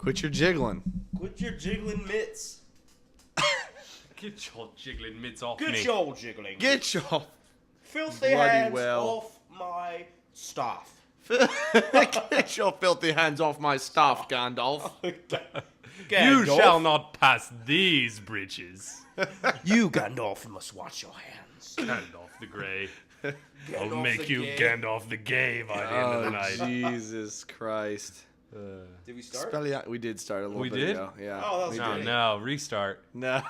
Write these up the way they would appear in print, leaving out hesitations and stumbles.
Quit your jiggling. Quit your jiggling mitts. Get your jiggling mitts off Get me. your jiggling. Get your filthy bloody hands well. off my staff. get your filthy hands off my staff, Gandalf. You shall not pass these bridges. You, Gandalf, must wash your hands. Gandalf the Grey. I'll Gandalf make the you Gay. Gandalf the Gay by the end of the night. Jesus Christ. Did we start? We did start a little We bit did? ago. Yeah. Oh, that was we No, did. no, restart. No.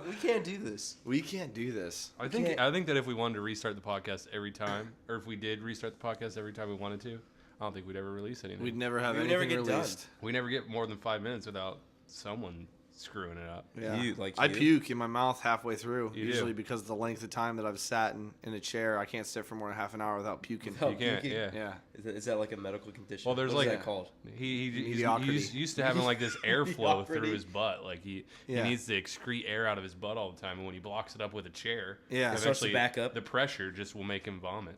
We can't do this. We can't do this. I think that if we wanted to restart the podcast every time, or if we did restart the podcast every time we wanted to, I don't think we'd ever release anything. We'd never have We would anything never get done. released. We never get more than 5 minutes without someone screwing it up. Yeah. You, I puke in my mouth halfway through. You usually do. because of the length of time that I've sat in a chair. I can't sit for more than half an hour without puking. Oh, You can't, puking? yeah. Yeah. Is that like a medical condition? Well, there's what like is that called? He's Mediocrity. used to having like this airflow through Mediocrity. his butt. Like he Yeah. needs to excrete air out of his butt all the time, and when he blocks it up with a chair, Yeah. It starts to eventually back up. the pressure just will make him vomit.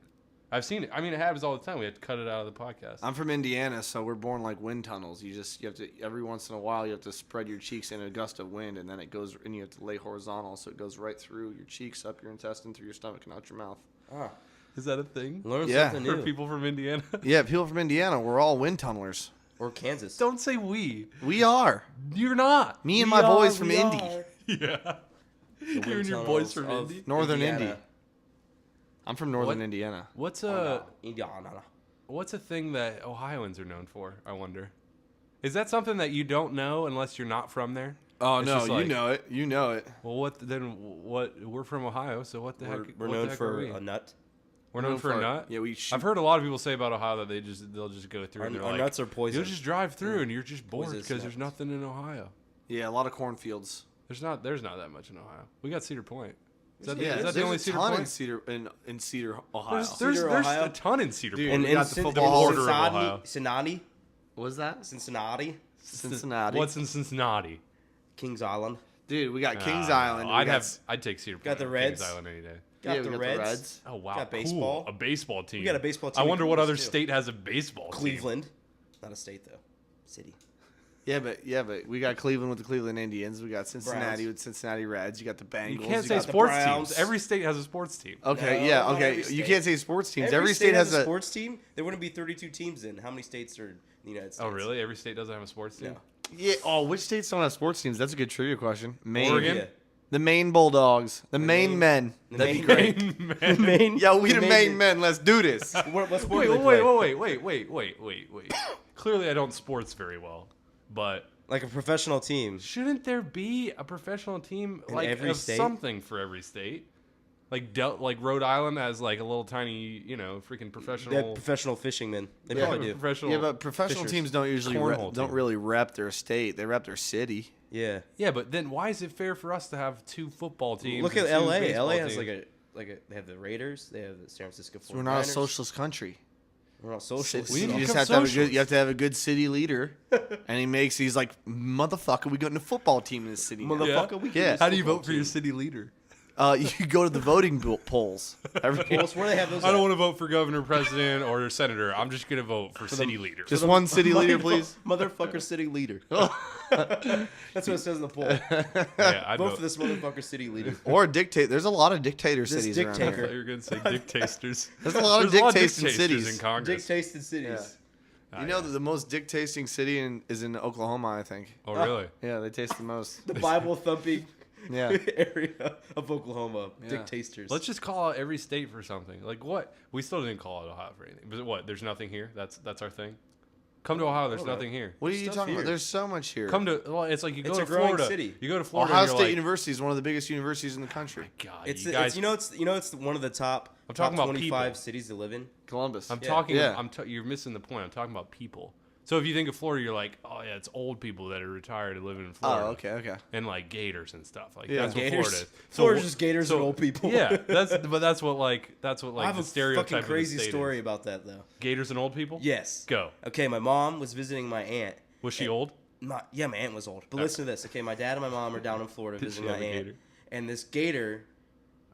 I've seen it. I mean, it happens all the time. We have to cut it out of the podcast. I'm from Indiana, so we're born like wind tunnels. You have to every once in a while you have to spread your cheeks in a gust of wind, and then it goes and you have to lay horizontal, so it goes right through your cheeks, up your intestine, through your stomach, and out your mouth. Ah, Is that a thing learn Yeah. something for new. people from Indiana? Yeah, people from Indiana, we're all wind tunnelers. Or Kansas. Don't say we. We are. You're not. Me and my boys from We Indy, are Yeah. the You and wind your boys tunnels from of Indy. Northern Indiana. Indy. I'm from Northern What? Indiana. What's Indiana. What's a thing that Ohioans are known for? I wonder. Is that something that you don't know unless you're not from there? Oh It's no, just you like- know it. You know it. Well, we're from Ohio, so what the heck? We're what known the heck are for we? a nut. We're known for a nut. Yeah, we. Shoot. I've heard a lot of people say about Ohio that they'll just go through and they're Our like, nuts are poison. you'll just drive through and you're just bored Poisonous because there's nuts. nothing in Ohio. Yeah, a lot of cornfields. There's not that much in Ohio. We got Cedar Point. Is that, Yeah, is that the there's only a Cedar ton in Point? Cedar in Cedar, Ohio. There's Cedar, Ohio? a ton in Cedar Dude, Point. we got the Cin- football border of Cincinnati, Ohio. Cincinnati, What was that? Cincinnati, Cincinnati. What's in Cincinnati? Kings Island. Dude, we got Kings No, Island. we got I'd take Cedar Point. Got the over Reds. Kings Island any day. Got yeah, the we got Reds. the Reds. Oh wow, Got cool. baseball. A baseball team. We got a baseball team I in wonder what Columbus, other too. state has a baseball team. Cleveland, not a state though, city. Yeah, but we got Cleveland with the Cleveland Indians. We got Cincinnati Browns. with Cincinnati Reds. You got the Bengals. You can't say got the sports Browns. teams. Every state has a sports team. Okay, No, yeah, not okay. every You state. can't say sports teams. Every state has a a. sports team. There wouldn't be 32 teams in. How many states are in the United States? Oh really? Every state doesn't have a sports team. No. Yeah. Oh, which states don't have sports teams? That's a good trivia question. Maine. Oregon? Yeah. The Maine Bulldogs. The Maine men. The That'd Maine- be great. Man. Maine. Yo, we the Maine- Maine men. Let's do this. What sport Wait, do they play? wait. Clearly, I don't sports very well, but Like a professional team. shouldn't there be a professional team In like every of state? something for every state? Like Rhode Island has like a little tiny, freaking They have professional. professional fishermen. They Yeah, probably do. Professional. Yeah, but professional Fishers. teams don't usually Cornhole don't team. really rep their state. They rep their city. Yeah. Yeah, but then why is it fair for us to have two football teams? Look and at two LA. baseball LA has teams? they have the Raiders. They have the San Francisco 49ers. We're not a socialist country. We're not socialists. We need You to just become have to have a good. socialists. You have to have a good city leader, and he's like, motherfucker, we got a football team in this city. now." Motherfucker, we can Yeah. use How do you football vote for your team. city leader? You go to the voting polls. Polls, where do they have those? I don't at? want to vote for governor, president, or senator. I'm just gonna vote for city leader. Just one city leader, please. Motherfucker city leader. That's what it says in the poll. Yeah, I'd Vote vote for this motherfucker city leader. Or dictate. There's a lot of dictator This cities around I dictator. thought here. you were gonna say dictators. There's a lot of There's dictasting dictators cities. in Congress. Dick-tasted cities. You know that the most dictating city is in Oklahoma, I think. Oh really? Yeah, they taste the most. The Bible thumping Yeah. area of Oklahoma. Yeah. Dictators. Let's just call out every state for something. Like what? We still didn't call out Ohio for anything. But what? There's nothing here. That's our thing. Come to Ohio. There's Hold on. nothing here. What are you Stuff talking here. about? There's so much here. Come to. Well, it's like you go It's to a growing Florida. city. You go to Florida. Ohio and you're State like, University is one of the biggest universities in the country. God, It's, you it's guys. it's one of the top. I'm talking top about 25 people. cities to live in. Columbus. I'm Yeah. talking. Yeah. You're missing the point. I'm talking about people. So if you think of Florida, you're like, oh yeah, it's old people that are retired and living in Florida. Oh, okay. And like gators and stuff. Like Yeah. that's what Gators. Florida is. Florida's just gators and old people. Yeah, that's what I have the a stereotype fucking of the crazy state story is. about that though. Gators and old people. Yes. Go. Okay, my mom was visiting my aunt. Was she old? My aunt was old. But Okay. listen to this. Okay, my dad and my mom are down in Florida Did she visiting my have a aunt, gator? and this gator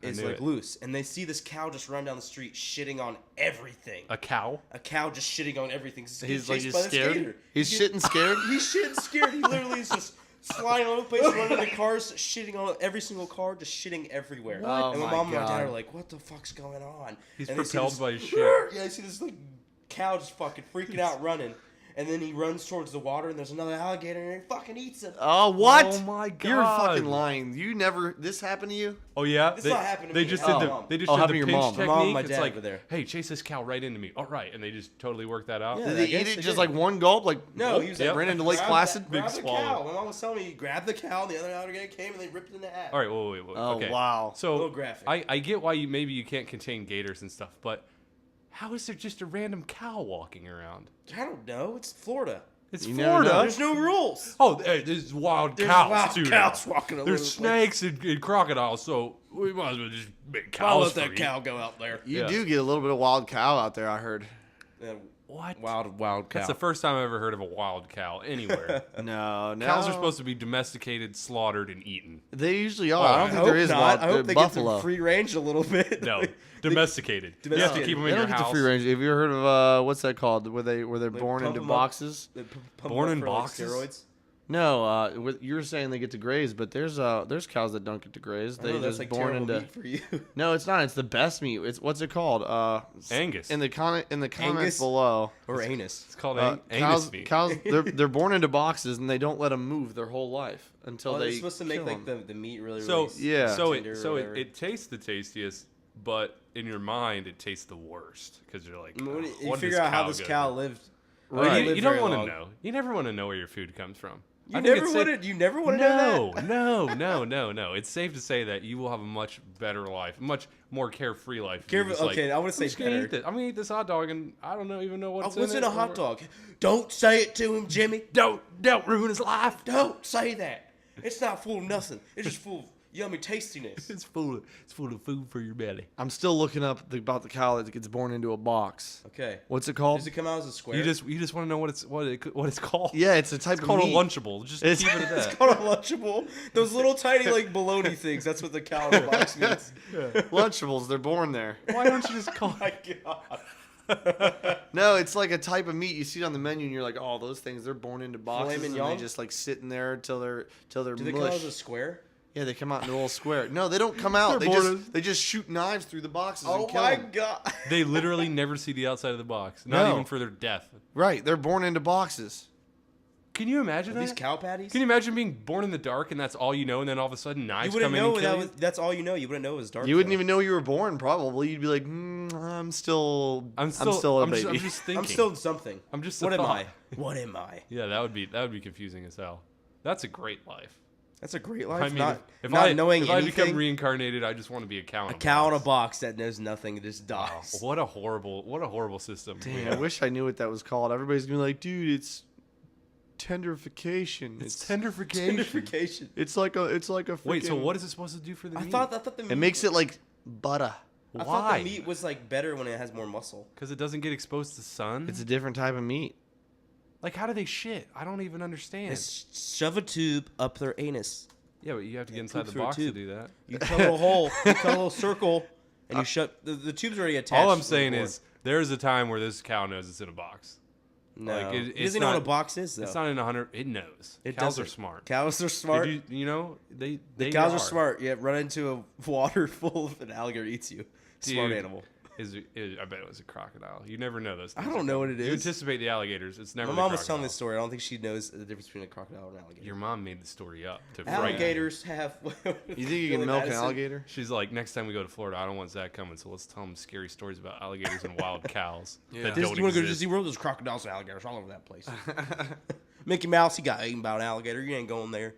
is knew like it. loose, and they see this cow just run down the street shitting on everything. A cow? A cow just shitting on everything. He's like, chased he's by this scared. gator. He's shitting scared. He's shitting scared. He literally is just sliding all over the place, running into cars, shitting on every single car, just shitting everywhere. Oh and my my mom and my dad God. are like, "What the fuck's going on?" He's and they see propelled this- by his shit. Yeah, I see this like cow just fucking freaking out running, and then he runs towards the water, and there's another alligator, and he fucking eats him. Oh, what? Oh my You're God. fucking lying. You never. This happened to you? Oh yeah, It's not happening to they me. just Oh. did the they just Oh, did happened the to your pinch mom. My technique. mom and my It's dad like, over there. hey, chase this cow right into me. All right, and they just totally work that out. Yeah, Did I they guess eat they it just did. like one gulp? Like No, he was like, ran into Lake grab Placid. That, grab Big the swallow. cow. My mom was telling me, you grab the cow, and the other alligator came, and they ripped it in the half. All right, wait. Oh, Okay. wow. So little graphic. I get why maybe you can't contain gators and stuff, but how is there just a random cow walking around? I don't know. It's Florida. It's You never Florida. know. There's no rules. Oh, hey, there's wild There's cows wild too. cows now. walking all There's over the place. snakes and crocodiles, so we might as well just make cows. I'll let for that you. cow go out there. You Yeah. do get a little bit of wild cow out there, I heard. Yeah, What? wild cow. That's the first time I've ever heard of a wild cow anywhere. No. Cows are supposed to be domesticated, slaughtered, and eaten. They usually are. Oh, I I don't think hope there is not. wild I hope they buffalo. get to free range a little bit. No, domesticated. You have to Domesticated. keep them They in your don't get to house. free range. Have you ever heard of what's that called? Where they're born pump into 'em up. boxes? They pump Born up in for, like, boxes? steroids. No, you were saying they get to graze, but there's cows that don't get to graze. I They know, that's just like born terrible into. meat for you. No, it's not. It's the best meat. It's what's it called? Angus. In the comments Angus? below. Or anus. It's called Angus cows, meat. cows, they're born into boxes and they don't let them move their whole life until Oh, they they're supposed to make kill like 'em. the meat really, So really Yeah. so tender or it whatever. it tastes the tastiest, but in your mind it tastes the worst because you're like, When "Oh, you what figure does out how cow this go cow through?" lived. Like, Right. you don't very want to long. know. You never want to know where your food comes from. You I think never it's wanted. You never want to No, know that. no. It's safe to say that you will have a much better life, a much more carefree life. if you're Careful- just like, okay, I wanna "I'm say just gonna better." eat this. I'm gonna eat this hot dog, and I don't even know what's What's in in it. a hot dog? Don't say it to him, Jimmy. Don't ruin his life. Don't say that. It's not full of nothing. It's just full of yummy tastiness. It's full of food for your belly. I'm still looking up about the cow that gets born into a box. Okay. What's it called? Does it come out as a square? You just want to know what it's called. Yeah, it's a type It's of called meat. a Lunchable. Just It's- keep it at It's that. called a Lunchable. Those little tiny like bologna things. That's what the cow in the box means. Lunchables, they're born there. Why don't you just call My God. No, it's like a type of meat you see it on the menu, and you're like, oh, those things they're born into boxes, and they mignon? just like sitting there till they're Do they come out mush. as a square? Yeah, they come out in a little square. No, they don't come out. They're They born just they just shoot knives through the boxes Oh and kill my 'em. God. They literally never see the outside of the box. Not No. even for their death. Right, they're born into boxes. Can you imagine These that? cow patties? Can you imagine being born in the dark and that's all you know, and then all of a sudden You knives wouldn't come in know and kill that you? was, that's all you know. You wouldn't know it was dark. You wouldn't though. even know you were born. Probably, you'd be like, I'm still a I'm baby. just thinking. I'm still something. I'm just a What am thought. I? What am I? Yeah, that would be confusing as hell. That's a great life. That's a great life. I mean, not if not I knowing if I anything. become reincarnated, I just want to be a cow. In a cow in a box. box that knows nothing and just dies. What a horrible system. we Dang, I have. wish I knew what that was called. Everybody's gonna be like, dude, it's tenderification. It's tenderification. Tenderification. It's like a freaking, Wait, so what is it supposed to do for the I meat? thought the meat. It makes it like butter. I thought Why? the meat was like better when it has more muscle. Because it doesn't get exposed to sun. It's a different type of meat. Like, how do they shit? I don't even understand. Shove a tube up their anus. Yeah, but you have to get inside poop the through a box to tube. do that. You cut a little hole. You cut a little circle, and you shut the tube's already attached. All I'm to the saying board. is, there's a time where this cow knows it's in a box. no. like, He it's doesn't know what not- a box is though. It's not in 100. It knows. It Cows are doesn't. smart. Cows are smart. Did you know they Cows are are smart. Yeah, run into a water full of an alligator eats you. Smart Dude. animal. I bet it was a crocodile. You never know those I things. don't know what it You is. anticipate the alligators. It's never My the mom was telling crocodile. this story. I don't think she knows the difference between a crocodile and an alligator. Your mom made the story up to frighten you. Alligators have. You think you Billy can milk an Madison. alligator? She's like, next time we go to Florida, I don't want Zach coming, so let's tell him scary stories about alligators and wild cows Yeah. that Disney, don't you want to go to exist. Disney World? There's crocodiles and alligators all over that place. Mickey Mouse, he got eaten by an alligator. You ain't going there.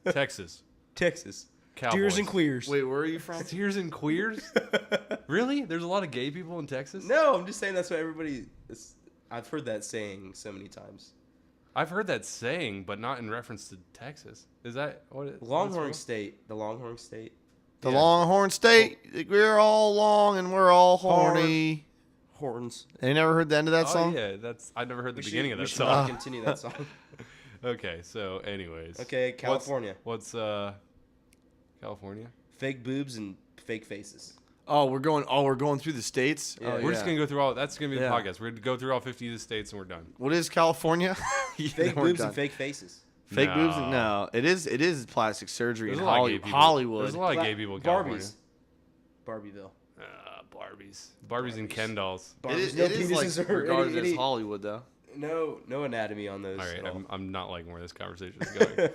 Texas. Texas. Cowboys. Deers and queers. Wait, where are you from? Tears and queers? Really? There's a lot of gay people in Texas? No, I'm just saying that's what everybody. I've heard that saying so many times. I've heard that saying, but not in reference to Texas. Is that what it Longhorn that's State. The Longhorn State. The Yeah. Longhorn State. We're all long and we're all horny. Horns. They never heard the end of that Oh song? yeah, I never heard the We beginning should, of we that should song. not continue that song. Okay, so anyways. Okay, California. What's California? Fake boobs and fake faces. We're going through the states. Yeah. We're just gonna go through all. That's gonna be the Yeah. podcast. We're gonna go through all 50 of the states and we're done. What is California? Yeah, Fake we're boobs done. and fake faces. Fake No. boobs? No, it is plastic surgery There's in a lot of gay people. Hollywood. There's a lot of gay people in California. Barbieville. Barbies and Ken dolls. It is, No it is penises like or regarded any- as Hollywood though. No anatomy on those. All right, at all. I'm not liking where this conversation is going.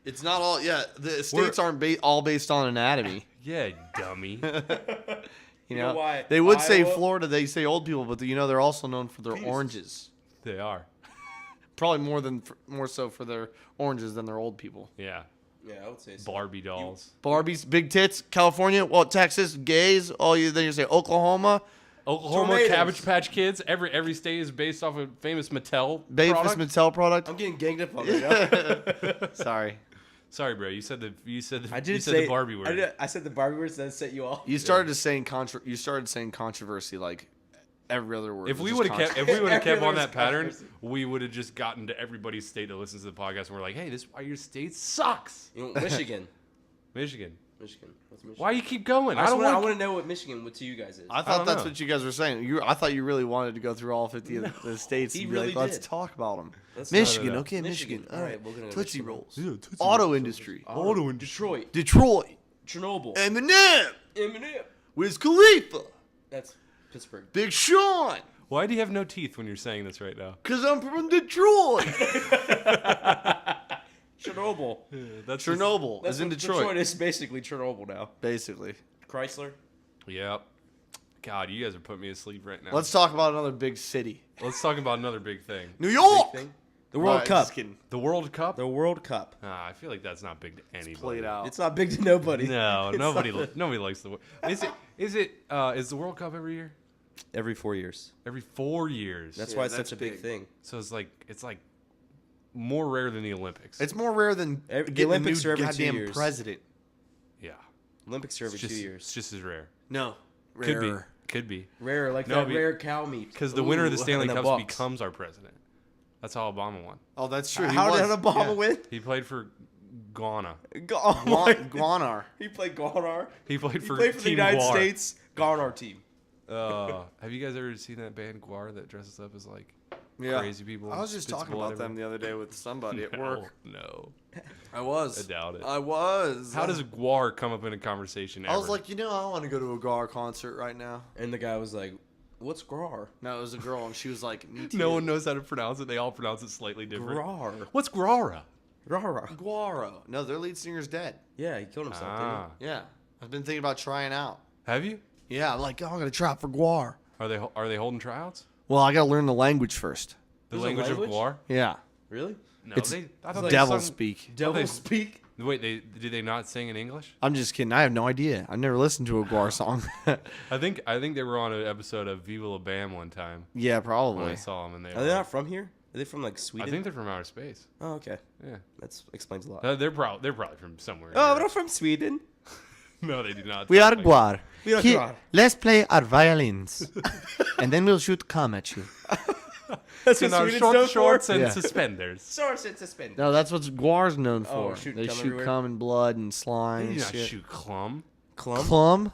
It's not all. Yeah, the states aren't all based on anatomy. Yeah, dummy. You know know, why they would say Iowa- Florida. They say old people, but they're also known for their Penises. oranges. They are. Probably more so for their oranges than their old people. Yeah. Yeah, I would say so. Barbie dolls. Barbies, big tits, California. Well, Texas, gays. Then you say Oklahoma, Oklahoma Tornadoes. Cabbage Patch Kids. Every state is based off a famous Mattel Bavis product. Mattel product. I'm getting ganged up on right now. Sorry, Sorry, bro. You said the I did you said say the Barbie word. I said the Barbie words that set you off. you started saying controversy like every other word. If was we just would have kept Every on other that pattern, controversy. we would have just gotten to everybody's state that listens to the podcast, and we're like, "Hey, this is why your state sucks." You know, Michigan. Michigan. What's Michigan? Why you keep going? I I don't want want. to know what Michigan to you guys is. I I thought don't that's know. what you guys were saying. I thought you really wanted to go through all 50 of the states he and be really like, let's did. talk about them. Let's Michigan, no. okay, Michigan. All right, we're gonna go Tootsie Michigan. Rolls. Yeah, Tootsie Auto Rolls. industry. Auto in Detroit. Detroit. Chernobyl. Eminem. Eminem. Wiz Khalifa. That's Pittsburgh. Big Sean. Why do you have no teeth when you're saying this right now? Because I'm from Detroit. Chernobyl. That's Chernobyl That's is in what Detroit. is basically Chernobyl now. Basically. Chrysler. Yep. God, you guys are putting me to sleep right now. Let's talk about another big city. Let's talk about another big thing. New York. Big thing. The World Alright, Cup. just kidding. The World Cup. The World Cup. I feel like that's not big to anybody. Played out. It's not big to nobody. No, It's nobody not- nobody likes the. Is the World Cup every year? Every 4 years. Every 4 years. That's Yeah, why it's that's such a big big. thing. So it's like more rare than the Olympics. It's more rare than The getting Olympics a are new every 2 goddamn years. president. yeah. Olympics are every 2 years. It's just as rare. No. Could be. Rarer. Could be. Rare, like No, that be- rare cow meat. Because the winner of the Ooh, Stanley and the Cup Bucks. becomes our president. That's how Obama won. Oh, that's true. How did Obama yeah. win? He played for Ghana. Oh my Guanar. He played Garnar. He played He for played for the Team United Guar. States Garnar team. Have you guys ever seen that band Guar that dresses up as like Yeah. crazy people? I and was just spits talking blood about them everywhere? the other day with somebody at No, work. No, I was. I doubt it. I was. How does Guar come up in a conversation? I was ever? like, I want to go to a Gar concert right now. And the guy was like, "What's Grar?" No, it was a girl, and she was like, me too. no one knows how to pronounce it. They all pronounce it slightly different. Grar. What's Grara? Rara. Guaro. No, their lead singer's dead. Yeah, he killed himself. Ah, Yeah. I've been thinking about trying out. have you? Yeah, I'm like, I'm going to try out for Guar. Are they holding tryouts? Well, I got to learn the language first. The There's a language, language? of Guar? Yeah. Didn't he? Really? No, It's I thought they Devil sung- speak. Devil they- speak. Wait, did they not sing in English? I'm just kidding. I have no idea. I've never listened to a Guar song. I think they were on an episode of Viva La Bam one time yeah, when I probably. saw them, and they Are they not from here? Are they from like I Sweden? think they're from outer space. Oh, okay. Yeah, That explains a lot. they're probably from somewhere. in Oh, Europe. we're from Sweden. No, they do not. We are Like- Guar. We are Here, Guar. let's play our violins. and then we'll shoot cum at you. That's In what our Sweden's short known shorts for. and Yeah. suspenders. Shorts and suspenders. No, that's what Guar's known Oh, for. shooting They cum shoot everywhere? cum and blood and slime They and do not shit. shoot clum. Clum. Plum?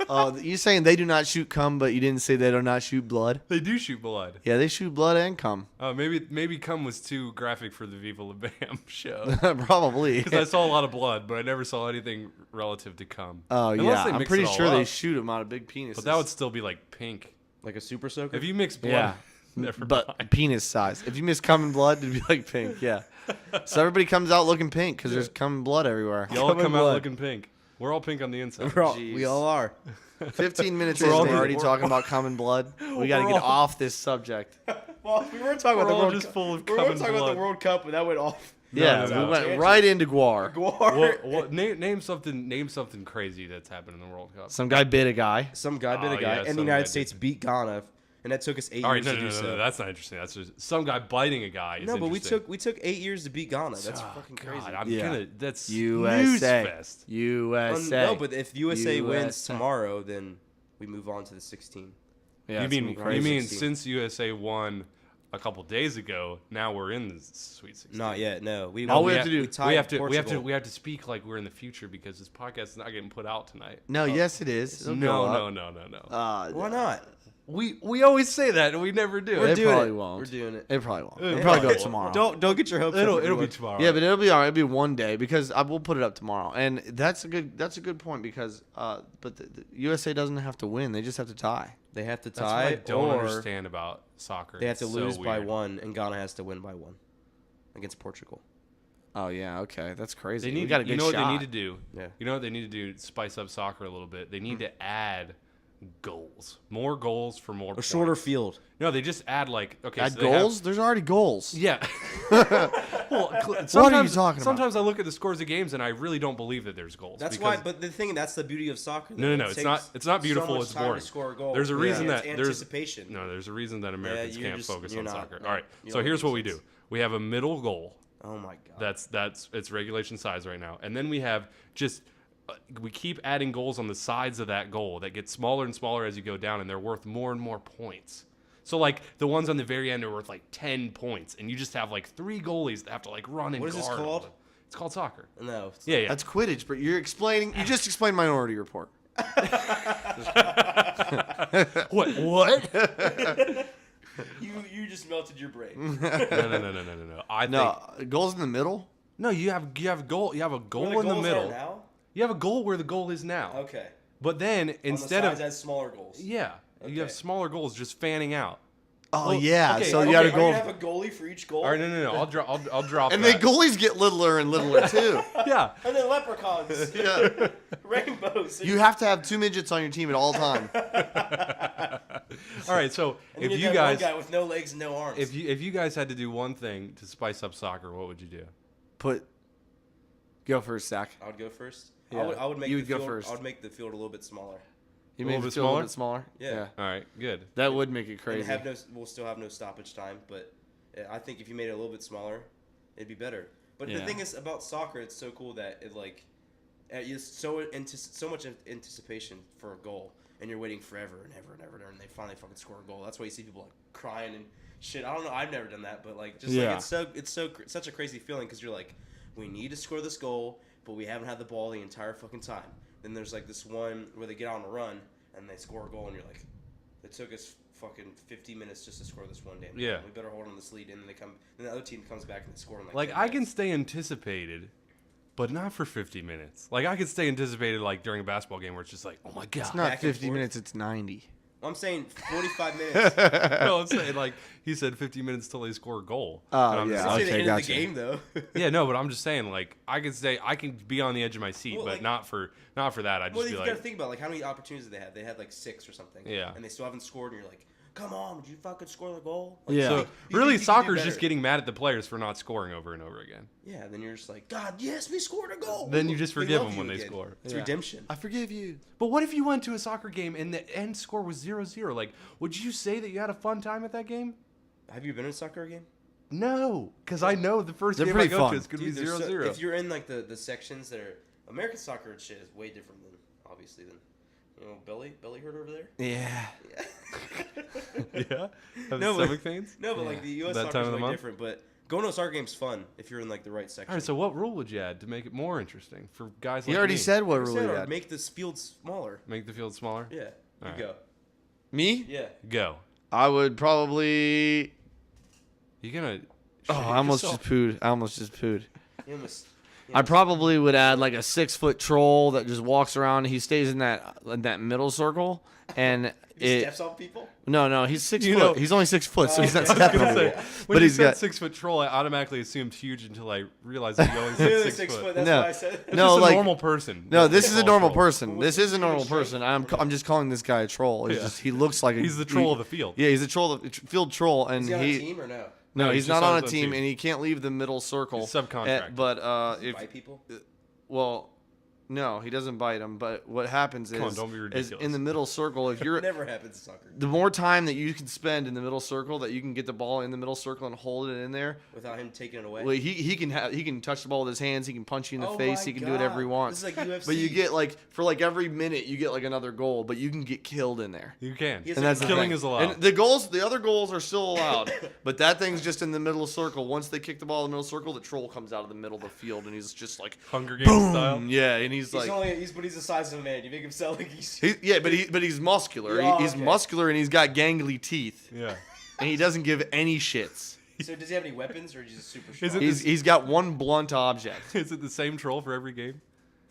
Oh, you saying they do not shoot cum, but you didn't say they do not shoot blood? They do shoot blood. Yeah, they shoot blood and cum. Maybe cum was too graphic for the Viva La Bam show. Probably. Because I saw a lot of blood, but I never saw anything relative to cum. Oh Unless yeah, they I'm mix pretty it all sure they up. shoot them out of big penises. But that would still be like pink. Like a super soaker. If you mix blood, Yeah. never but mind. penis size. If you miss cum and blood, it'd be like pink. Yeah. So everybody comes out looking pink because there's cum and blood everywhere. Y'all Cum and come out blood. looking pink. We're all pink on the inside. Jeez. we all are. 15 minutes We're in, all we're already just- talking about cum and blood. We got to We're get all- off this subject. Well, we were talking We're about the all World just Cup. full of We were cum and talking about blood. the World Cup, and that went off. Yeah, no. we went right into Guar. Guar. Name something crazy that's happened in the World Cup. Some guy bit a guy. Some guy bit Oh, a guy, yeah, and some the United guy States did. beat Ghana, and that took us 8 All right, years no, to no, do no, so. no, that's not interesting. That's just some guy biting a guy. Is No, but we interesting. took 8 years to beat Ghana. That's Oh, fucking God, crazy. I'm Yeah. gonna. That's USA. Newsfest. USA. No, but if USA wins USA. tomorrow, then we move on to the 16. Yeah, you it's gonna mean be crazy. you mean 16. since USA won a couple days ago. Now we're in the Sweet 16. Not yet. No. All we have to do- tied we have to speak like we're in the future because this podcast is not getting put out tonight. No, yes, it is. It'll go up. No. Why not? We always say that and we never do. It doing probably it. won't. We're doing it. It probably won't. It'll It'll probably go probably up tomorrow. Don't get your hopes up. It'll be everyone. tomorrow. Yeah, but it'll be all right. It'll be one day because I will put it up tomorrow, and that's a good point because but the USA doesn't have to win; they just have to tie. They have to that's what I tie, don't or understand about soccer. they have to It's so lose by weird. 1, and Ghana has to win by 1 against Portugal. Oh yeah, okay, that's crazy. They need we got a good you know what shot. they need to do? Yeah. You know what they need to do to spice up soccer a little bit? They need to add goals. More goals for more A points. shorter field. No, they just add like okay, Add so they have- goals? There's already goals. Yeah. Well, sometimes, What are you talking about? Sometimes I look at the scores of games and I really don't believe that there's goals. That's because- why. But the thing, that's the beauty of soccer. No, though. no, It it's not. takes It's not beautiful. So much It's time boring. to score a goal. There's a reason Yeah. that It's there's anticipation. no. There's a reason that Americans you're can't just- focus you're on not. soccer. No, All right. you So don't here's make what we sense. do. We have a middle goal. Oh my god. That's it's regulation size right now, and then we have just we keep adding goals on the sides of that goal that get smaller and smaller as you go down, and they're worth more and more points. So like the ones on the very end are worth like 10 points, and you just have like 3 goalies that have to like run and What is this guard all called? of them. It's called soccer. No. It's Yeah, yeah. That's Quidditch, but you're explaining. You just explained Minority Report. What? You just melted your brain. No. I think No, goals in the middle. no. You have a goal Where in the goals middle. are now? You have a goal where the goal is now. Okay. But then instead on the of sides as smaller goals. yeah, you have Okay. smaller goals just fanning out. Oh Well, yeah, okay, so okay, you got to Are you go. gonna have a goalie for each goal? All right, no. I'll drop. And the that. goalies get littler and littler too. Yeah. And then leprechauns, Yeah. rainbows. You have to have 2 midgets on your team at all time. All right, so and if then you that guys one guy with no legs and no arms. if you guys had to do one thing to spice up soccer, what would you do? Go first, Zach. I would go first. Yeah. I would make You the would go field, first. I would make the field a little bit smaller. You A made little it bit feel a little smaller? bit smaller. Yeah. All right, good. That would make it And crazy. we'll still have no stoppage time, but I think if you made it a little bit smaller, it'd be better. But the Yeah. thing is about soccer, it's so cool that it like it's so much anticipation for a goal, and you're waiting forever and ever and ever, and they finally fucking score a goal. That's why you see people like crying and shit. I don't know. I've never done that, but like just Yeah. like it's such a crazy feeling because you're like, we need to score this goal, but we haven't had the ball the entire fucking time. Then there's like this one where they get on a run and they score a goal, and you're like, it took us fucking 50 minutes just to score this one damn. Yeah. We better hold on this lead, and then the other team comes back and they score in Like 10 I can minutes. stay anticipated, but not for 50 minutes. Like I could stay anticipated like during a basketball game where it's just like, oh my god. It's not Back and 50 forth. minutes, it's 90. I'm saying 45 minutes. No, I'm saying like he said 50 minutes till they score a goal. Oh, And I'm just yeah. like- Say the Okay, end of gotcha. the game though. yeah, no, but I'm just saying like I can be on the edge of my seat, Well, but like- not for that. I'd Well, just you be gotta like, think about like how many opportunities did they have. They had like 6 or something. Yeah. And they still haven't scored, and you're like, come on, would you fucking score the goal? Like, Yeah. so you really think you can do soccer's just better. getting mad at the players for not scoring over and over again. Yeah. Then you're just like, God, yes, we scored a goal. Then you just We forgive love them when you they again. score. It's Yeah. redemption. I forgive you. But what if you went to a soccer game and the end score was 0-0? Like, would you say that you had a fun time at that game? Have you been in a soccer game? No, because I know the first They're game I pretty go fun. to is going to be Dude, they're 0-0. if you're in like the sections that are American soccer shit is way different than obviously than Belly hurt over there. Yeah. Yeah? Have No, the but- stomach pains? No, but like the U.S. That soccer time is of the way month? different. But going to a soccer game's fun if you're in like the right section. All right, so what rule would you add to make it more interesting for guys He like already me? said what Like I rule said, he or had. make this field smaller. Make the field smaller? Yeah, All right. go. Me? Yeah, Go. I would probably. You going to... Oh, I almost just pooed. you almost. I probably would add like a 6-foot troll that just walks around. He stays in that middle circle, and He steps on people. no, he's 6 You foot. know- He's only 6 foot, so he's not I was stepping gonna on say, people. When But you he's said got 6-foot troll, I automatically assumed huge until I realized that you only said Literally 6 foot. That's No. what I said. It's No, just a like- normal person. no. That's This what is they a call normal troll. person. This is a normal straight person. I'm just calling this guy a troll. He's Yeah. just he looks like He's the troll of the field. Yeah, he's a troll, field troll, and Is he on a he. team or no? No, No, he's he's not just on on a his team, team. and he can't leave the middle circle. He's subcontracted. But if Buy people. well, No, he doesn't bite him. But what happens Come on, is, don't be is ridiculous. in the middle circle, if you're It never happens in soccer the more time that you can spend in the middle circle, that you can get the ball in the middle circle and hold it in there. without him taking it away. Well, he can touch the ball with his hands. He can punch you in the Oh face. my He can do whatever he God. wants. This is like UFC. But you get like for like every minute you get like another goal, but you can get killed in there. You can. He has And that's the Killing thing. is allowed. And the other goals are still allowed, but that thing's just in the middle circle. Once they kick the ball in the middle circle, the troll comes out of the middle of the field, and he's just like, Hunger Games style. boom, yeah, and he's like, but he's the size of a man. You make him sound like he's. but he's muscular. Yeah, He's okay. muscular, and he's got gangly teeth, Yeah. and he doesn't give any shits. So does he have any weapons, or is he just super strong? Is it- He's got one blunt object. Is it the same troll for every game?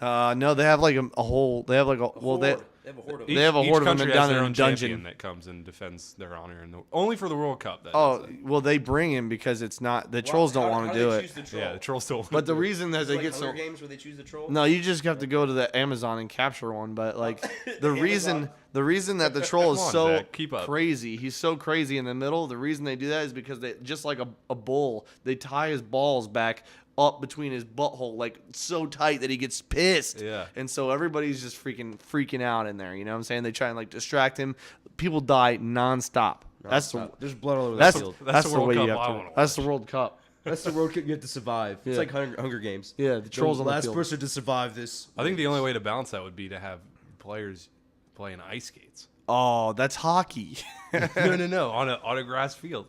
No, they have like a whole. They have like a well, They have a horde of They them. have a horde of them country down has in their a own dungeon. champion that comes and defends their honor, only for the World Cup. That Oh is. well, they bring him because it's not the trolls don't want to do it. Yeah, the trolls don't. But the reason that they like get Hunger so games where they choose the troll. no, you just have to go to the Amazon and capture one. But like the Amazon. reason that the troll is Come on, so Zach, keep up. crazy, he's so crazy in the middle. The reason they do that is because they just like a bull, they tie his balls back up between his butthole like so tight that he gets pissed. Yeah. And so everybody's just freaking out in there. You know what I'm saying? They try and like distract him. People die nonstop. That's the There's blood all over that's the field. That's the the World way you Cup have I to. wanna That's the watch. World Cup. That's the World Cup you have to survive. It's like Hunger Games. Yeah, the trolls the on the last field. person to survive this. I think the only way to balance that would be to have players playing ice skates. Oh, that's hockey. No, on a grass field.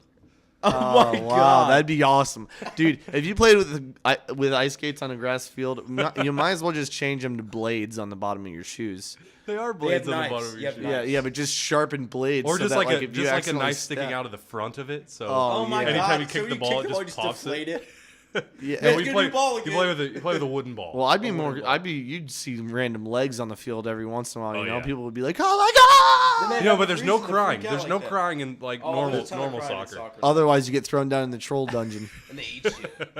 Oh, my wow, god. that'd be awesome, dude. If you played with ice skates on a grass field, you might as well just change them to blades on the bottom of your shoes. They are They blades have on the knives. bottom of You your have shoe. knives. Yeah, but just sharpened blades. Or so just that, like if a you just like a accidentally knife sticking step- out of the front of it. So Oh, Oh my yeah. god! Anytime you so kick the ball, kick it the ball, just you pops it. deflate it. Yeah, Yeah, Let's we get a play. new ball You again. play with a wooden ball. well, I'd be Oh, more. wonderful. You'd see random legs on the field every once in a while. Oh, You know, yeah. people would be like, "Oh my god!" Then No, have but a there's no reason to crying. freak out There's like no that. crying in like Oh, normal there's a ton of normal crying in soccer. Otherwise, you get thrown down in the troll dungeon. And they eat you.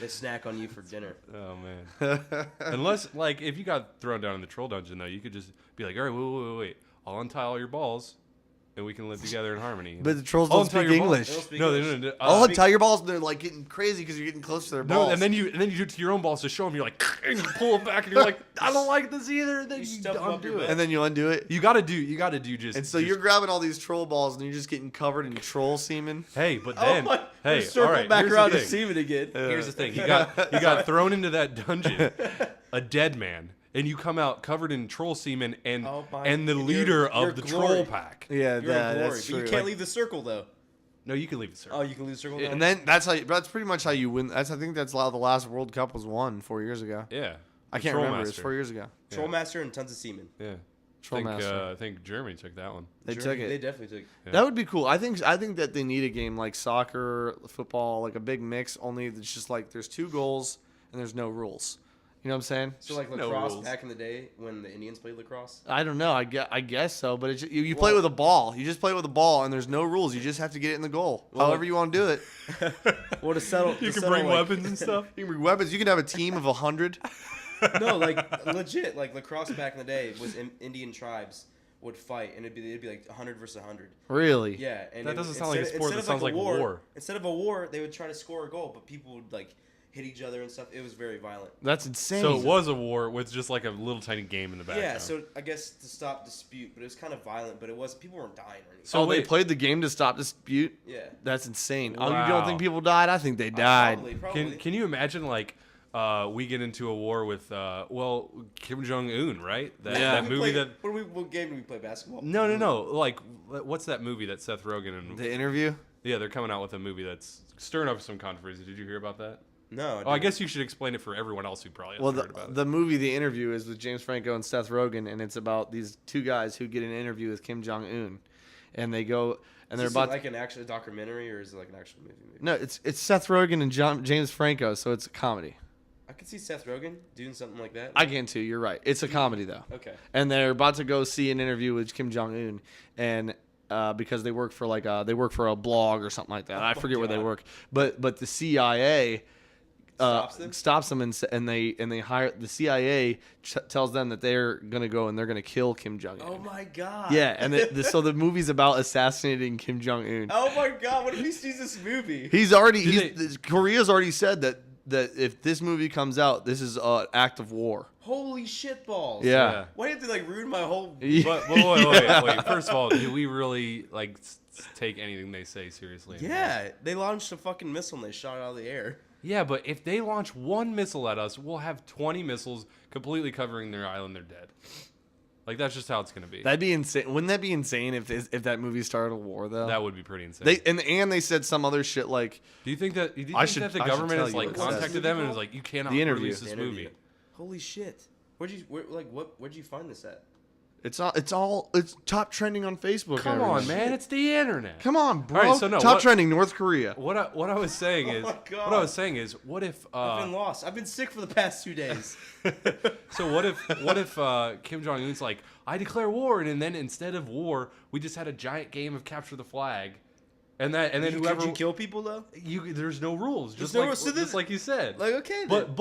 They snack on you for dinner. Oh man. Unless like if you got thrown down in the troll dungeon though, you could just be like, all right, wait. I'll untie all your balls, and we can live together in harmony. But the trolls I'll don't untie speak your balls. English. They don't speak No, they English. don't. Oh, untie your balls. And they're like getting crazy because you're getting close to their balls. No, and then you do it to your own balls to show them. You're like, and you pull them back, and you're like, I don't like this either. And then You you stuff 'em up undo your it. butt. and then you undo it. You gotta do just. And so just- you're grabbing all these troll balls and you're just getting covered in troll semen. Hey, but Oh then my, hey, circle all right. back here's the around to thing. Seaman again. Here's the thing. You got thrown into that dungeon, a dead man, and you come out covered in troll semen and Oh my- and the you're- leader you're of the glory. troll pack. Yeah, You're in glory, that's but true. you can't leave the circle though. No, you can leave it, sir. Oh, you can leave the circle. Now? And then that's pretty much how you win. I think that's how the last World Cup was won 4 years ago. Yeah. I The can't Troll remember. It was Master. 4 years ago. Troll Master and tons of semen. Yeah. Troll Master. I think Germany took that one. They Germany- took They it. definitely took. Yeah. That would be cool. I think that they need a game like soccer, football, like a big mix. Only it's just like there's 2 goals and there's no rules. You know what I'm saying? So like No lacrosse rules. back in the day when the Indians played lacrosse. I don't know. I guess so. But it's, you play with a ball. You just play with a ball and there's no rules. You just have to get it in the goal. However you want to do it. Or to settle. You to can settle, bring like, weapons and stuff. You can bring weapons. You can have a team of 100. No, like legit, like lacrosse back in the day was Indian tribes would fight, and it'd be like 100 versus 100. Really? Yeah, and That doesn't sound like a instead- sport. instead That of, sounds like war. Instead of a war, they would try to score a goal, but people would like hit each other and stuff. It was very violent. That's insane. So it was a war with just like a little tiny game in the background. Yeah, so I guess to stop dispute, but it was kind of violent, but it was people weren't dying or anything. So oh, they wait. played the game to stop dispute? Yeah, That's insane. Oh, you Wow. don't think people died? I think they died. Probably. Can you imagine like we get into a war with Kim Jong Un, right? That movie that. What game do we play basketball? No. Like, what's that movie that Seth Rogen and The interview? yeah, they're coming out with a movie that's stirring up some controversy. Did you hear about that? No. Oh, I guess you should explain it for everyone else who probably hasn't Well, heard about it. the movie, The Interview, is with James Franco and Seth Rogen, and it's about these 2 guys who get an interview with Kim Jong Un, and they go and they're Is about. it like an actual documentary or is it like an actual movie? No, it's Seth Rogen and James Franco, so it's a comedy. I could see Seth Rogen doing something like that. I can too. You're right. It's a comedy though. Okay. And they're about to go see an interview with Kim Jong Un, and because they work for they work for a blog or something like that. I forget where they God. work, but the CIA Stops them? and they hire the CIA tells them that they're gonna go and they're gonna kill Kim Jong Un. Oh my god. Yeah, and so the movie's about assassinating Kim Jong Un. Oh my god. What if he sees this movie? Korea's already said that that if this movie comes out, this is an act of war. Holy shit balls. Yeah. Why do you have to like ruin my whole? But wait. First of all, do we really like take anything they say seriously anymore? Yeah, they launched a fucking missile and they shot it out of the air. Yeah, but if they launch one missile at us, we'll have 20 missiles completely covering their island. They're dead. Like, that's just how it's going to be. That'd be insane. Wouldn't that be insane if that movie started a war though? That would be pretty insane. And they said some other shit like do you think that the I should government tell has you like what it says. contacted them and was like, you cannot The interview. release this The movie? interview. Holy shit. Where'd you find this at? it's top trending on Facebook. Come and on, everything. man, it's the internet. Come on, bro. All right, so no, top what- trending North Korea. What I was saying is, my God. what I was saying is, what if I've been lost. I've been sick for the past 2 days. so what if Kim Jong Un's like, I declare war, and then instead of war, we just had a giant game of capture the flag, and then whoever Could you kill people though? there's no rules, just no like rules, so just like you said. Like okay, then.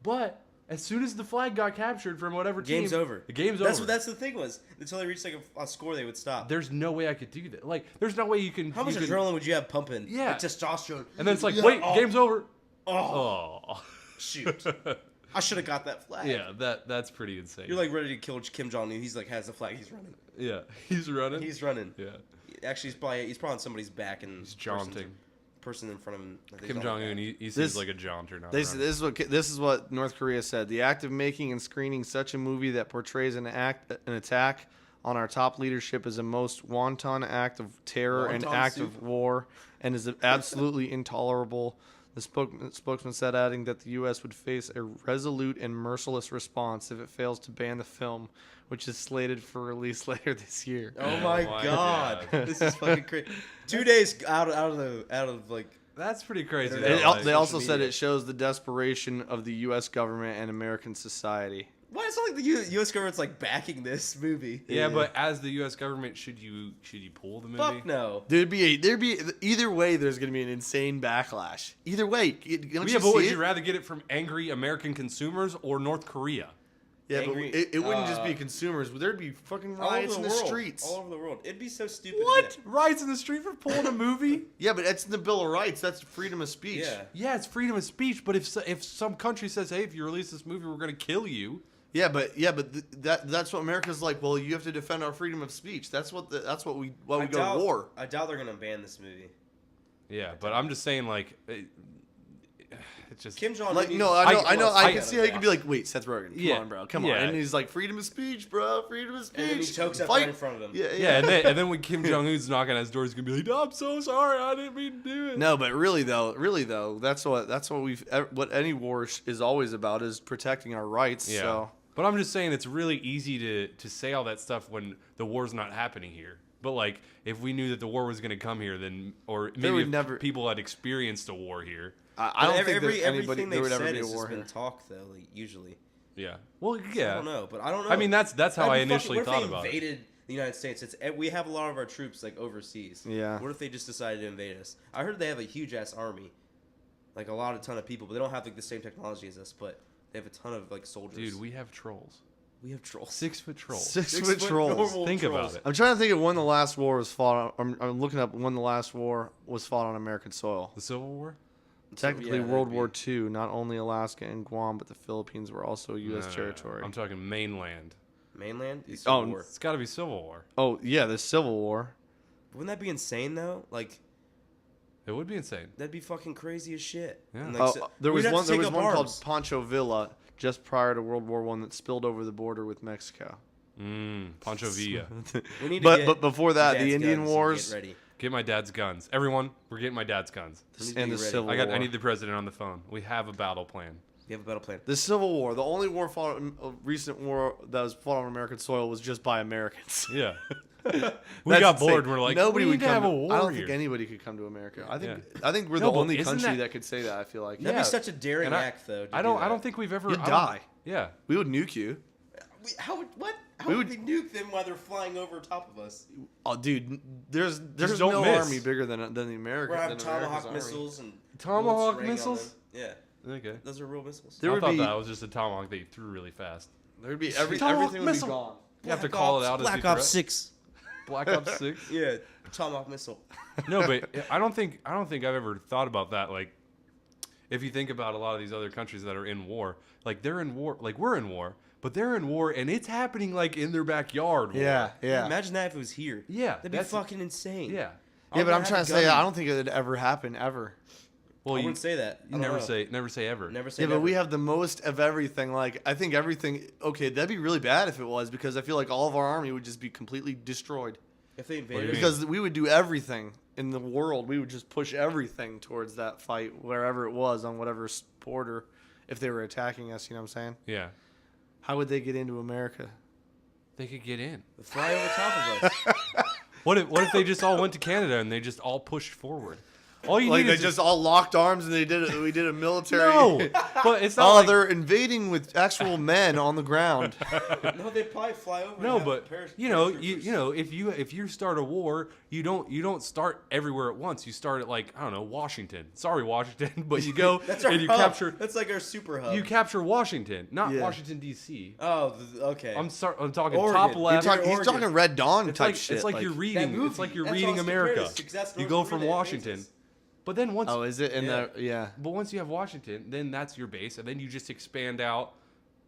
But as soon as the flag got captured from whatever team, Game's over. The game's That's over. what that's the thing was. Until they reached like a score, they would stop. There's no way I could do that. Like, there's no way you can. How much you can- adrenaline would you have pumping? Yeah. Like testosterone. And then it's like, Yeah, wait, oh, game's over. Oh, Oh, shoot! I should have got that flag. yeah, that's pretty insane. You're like ready to kill Kim Jong Un. He's like has the flag. He's running. yeah, he's running. He's running. yeah, Actually, he's probably on somebody's back and he's jaunting. Person in front of him. I think Kim is on Jong the Un, back. he seems This- like a jaunter now. This is what North Korea said. The act of making and screening such a movie that portrays an attack on our top leadership is a most wanton act of terror and Wonton act soup. of war and is absolutely intolerable. The spokesman said, adding that the U.S. would face a resolute and merciless response if it fails to ban the film, which is slated for release later this year. Oh my god, this is fucking crazy. 2 days out of like. That's pretty crazy. Internet. though, like- They also social said media. it shows the desperation of the U.S. government and American society. Why is it like the U.S. government's like backing this movie? yeah, but as the U.S. government, should you pull the movie? Fuck no. There'd be either way. There's gonna be an insane backlash. Either way, don't Yeah, you but see would it? you rather get it from angry American consumers or North Korea? Yeah, Angry- but it wouldn't just be consumers. There'd be fucking All over riots in the world. streets. All over the world. It'd be so stupid. What? Riots in the street for pulling a movie? Yeah, but that's in the Bill of Rights. That's freedom of speech. Yeah. Yeah, it's freedom of speech, but if some country says, "Hey, if you release this movie, we're going to kill you," That's what America's like. Well, you have to defend our freedom of speech. That's what we go to war. I doubt they're gonna ban this movie. yeah. But I'm just saying, like, it's just Kim Jong Un. Like no, I know. I can I- see how you can be like, wait, Seth Rogen, come Yeah. on, bro, come Yeah. on, and he's like, freedom of speech, bro, freedom of speech. And then he chokes up Fight. right in front of him. Yeah, yeah. And then when Kim Jong Un's knocking at his door, he's gonna be like, "I'm so sorry, I didn't mean to do it." No, but really though, that's what any war is always about is protecting our rights. Yeah. So But I'm just saying it's really easy to say all that stuff when the war's not happening here. But like, if we knew that the war was going to come here, then or maybe would if never- people had experienced a war here. I don't think that anybody everything there they've would ever said be a has war just been here. talk though. Like, usually. Yeah. Well, I yeah. don't know, but I don't know. I mean, that's how I That'd be initially fucking- thought what about if it. they invaded the United States? We have a lot of our troops like overseas. Yeah. What if they just decided to invade us? I heard they have a huge ass army, like a ton of people, but they don't have like the same technology as us. But they have a ton of like soldiers. Dude, we have trolls. we have trolls. 6-foot trolls. 6-foot trolls. normal Think about trolls. it. I'm trying to think of when the last war was fought. I'm looking up when the last war was fought on American soil. The Civil War? Technically, yeah, that'd World be- War II. Not only Alaska and Guam, but the Philippines were also a U.S. No, no, no. territory. I'm talking mainland. Mainland. It's Oh, Civil War. It's got to be Civil War. Oh yeah, the Civil War. Wouldn't that be insane though? Like It would be insane. that'd be fucking crazy as shit. Yeah. And, Oh, like, so- there we'd was have to one. There take was up one called arms. Pancho Villa just prior to World War I that spilled over the border with Mexico. Pancho Villa. We need to But get but before that, Dad's the Indian guns and Wars Get ready. Get my dad's guns. Everyone, we're getting my dad's guns. We need to and be the ready. Civil I War. need the president on the phone. We have a battle plan. You have a battle plan. The Civil War, the only war fought, a recent war that was fought on American soil was just by Americans. Yeah. we That's got insane. bored. We're like, nobody we would need to come. have a war I don't here. think anybody could come to America. I think Yeah. I think we're No, the but only isn't country that- that could say that. I feel like That'd Yeah. be such a daring And act, though. to I do don't that. think we've ever. You'd I don't- die. Yeah. We would nuke you. How would what? How We would would- we nuke them while they're flying over top of us? Oh, dude, there's don't no miss. army bigger than the American. We're having than America's tomahawk army. missiles and Tomahawk bullets raining on missiles? them. Yeah, Okay. those are real missiles. There I would thought be that was just a tomahawk that you threw really fast. there'd be Tomahawk everything would be missile. gone. You have to call it out as Black you Ops throw it. 6. Black Ops 6. Yeah, tomahawk missile. No, but I don't think I've ever thought about that. Like, if you think about a lot of these other countries that are in war, like they're in war, like we're in war, but they're in war and it's happening like in their backyard. War. Yeah. Imagine that if it was here. Yeah, That'd be that's- fucking insane. Yeah. Yeah, but I'm gonna trying have to a say gun. I don't think it would ever happen ever. Well, I you wouldn't say that. I don't never know. say ever. Never say Yeah, but never. we have the most of everything. Like, I think everything. Okay, that'd be really bad if it was, because I feel like all of our army would just be completely destroyed. If they do you invaded, mean? Because we would do everything in the world. We would just push everything towards that fight, wherever it was, on whatever border, if they were attacking us. You know what I'm saying? Yeah. How would they get into America? They could get in. fly over top of us. What if they just all went to Canada and they just all pushed forward? All you Like need they is just all locked arms and they did it. We did a military. no, but it's not Oh, like they're invading with actual men on the ground. No, they'd probably fly over. no, and have but you know, if you start a war, you don't start everywhere at once. You start at like I don't know Washington. Sorry, Washington, but you go That's our and you hub. capture That's like our super hub. you capture Washington, not Yeah. Washington D.C. Oh, okay. I'm talking Oregon. top You're left. talking- He's talking Red Dawn It's type like shit. it's like you're That reading. movie. It's like you're That's reading what I was America. comparing it to, 'cause that's You North go Korea from that Washington, invades us. but then once Oh, is it in Yeah. the? Yeah. but once you have Washington, then that's your base, and then you just expand out,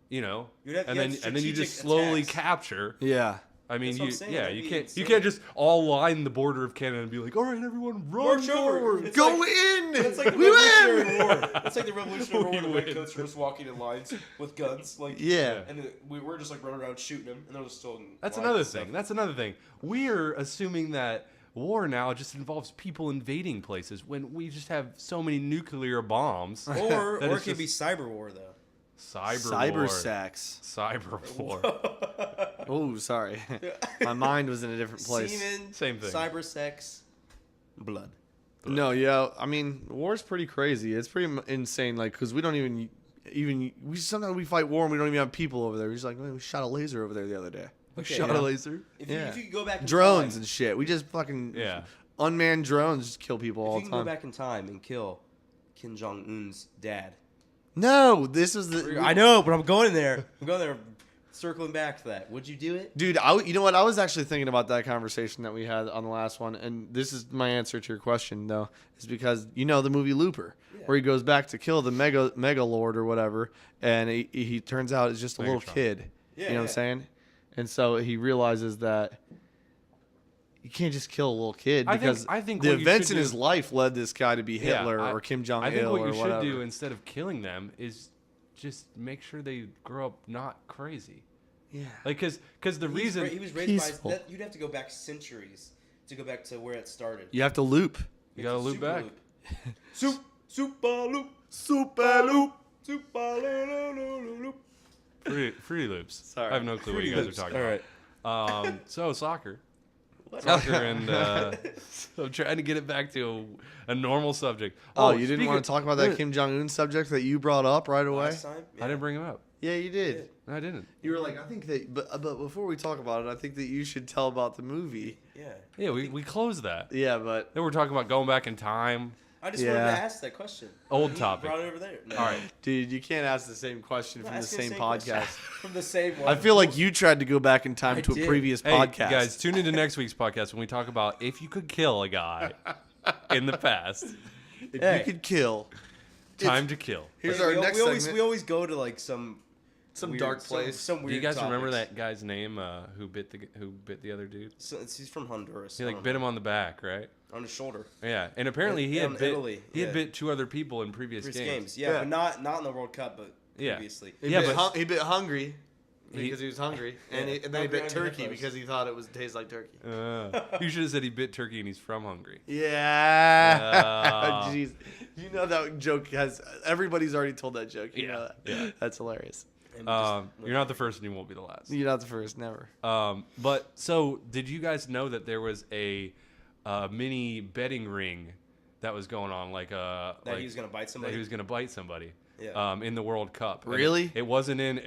you know, You'd have- and you then have and then you just strategic slowly attacks. capture. Yeah. I mean, That's what I'm saying, yeah, that'd you be can't insane. just all line the border of Canada and be like, all right, everyone, run March over. forward. It's Go like- in. It's like the We Revolutionary win. War. It's like the Revolutionary War We when the win. redcoats were just walking in lines with guns, like Yeah. and we're just like running around shooting them, and they're just still. In That's lines another and stuff. thing. That's another thing. We're assuming that war now just involves people invading places when we just have so many nuclear bombs. Or That or is it could be just- cyber war though. Cyber war. sex. Cyber war. Oh, sorry. My mind was in a different place. Semen, Same thing. Cyber sex, blood. No, yeah. I mean, war's pretty crazy. It's pretty insane. Like, because we don't even we sometimes we fight war and we don't even have people over there. We're just like, "Man, we shot a laser over there the other day. We Okay, shot yeah. a laser. If Yeah. you could go back in Drones time, and shit. We just fucking Yeah. unmanned drones just kill people if all you the can go time. back in time and kill Kim Jong Un's dad. No, this is the. I know, but I'm going there. I'm going there, circling back to that. Would you do it? Dude, you know what? I was actually thinking about that conversation that we had on the last one, and this is my answer to your question, though, is because you know the movie Looper, where he goes back to kill the mega lord or whatever, and he turns out it's just a little Megatron. kid. Yeah, you know what I'm yeah. saying? And so he realizes that you can't just kill a little kid I think- because I think the what you events should in do- his life led this guy to be Yeah, Hitler I- or Kim Jong I think Il what or you should whatever. do instead of killing them is just make sure they grow up not crazy. Yeah. Like, because the reason he was raised Peaceful. by. You'd have to go back centuries to go back to where it started. You have to loop. you gotta loop Super back. Loop. Super loop. Super loop. Super loop. Fruity Loops. Sorry. I have no clue what you guys are talking All right. about. So soccer. Soccer and so I'm trying to get it back to a normal subject. Oh, you didn't speaking want of- to talk about that Kim Jong Un subject that you brought up right away? Last time? I didn't bring him up. Yeah, you did. No, I didn't. You were like, I think that, but before we talk about it, I think that you should tell about the movie. Yeah. Yeah, we closed that. Yeah, but Then we're talking about going back in time. I just wanted Yeah. to ask that question. Old You topic. Brought it over there. No. All right. dude, you can't ask the same question from the Ask same question. podcast. From the same one. I feel like you tried to go back in time I to a did. previous Hey, podcast. guys, tune into next week's podcast when we talk about if you could kill a guy in the past. if Hey. you could kill, Time to kill. here's Like, our we, next we always segment. we always go to like some weird, dark place. Some weird. Do you guys remember topics. that guy's name who bit the other dude? So, he's from Honduras. He I like don't bit know. him on the back, right? on his shoulder. Yeah, and apparently he Yeah, had in bit Italy, he had yeah. bit 2 other people in previous Previous games. games. Yeah, Yeah. but not in the World Cup, but Yeah. previously. He Yeah, bit but- he bit hungry He- because he was hungry, and, Yeah. and then he bit Hungry turkey hippos. because he thought it was tastes like turkey. You should have said he bit turkey and he's from Hungary. Yeah. Oh. Jeez. You know that joke has everybody's already told that joke. You Yeah, know that. yeah. That's hilarious. And we just You're not the first and you won't be the last. You're not the first, never. But so did you guys know that there was a mini betting ring that was going on, like that he was gonna bite that somebody. he was gonna bite somebody? Yeah. In the World Cup. And Really? It wasn't in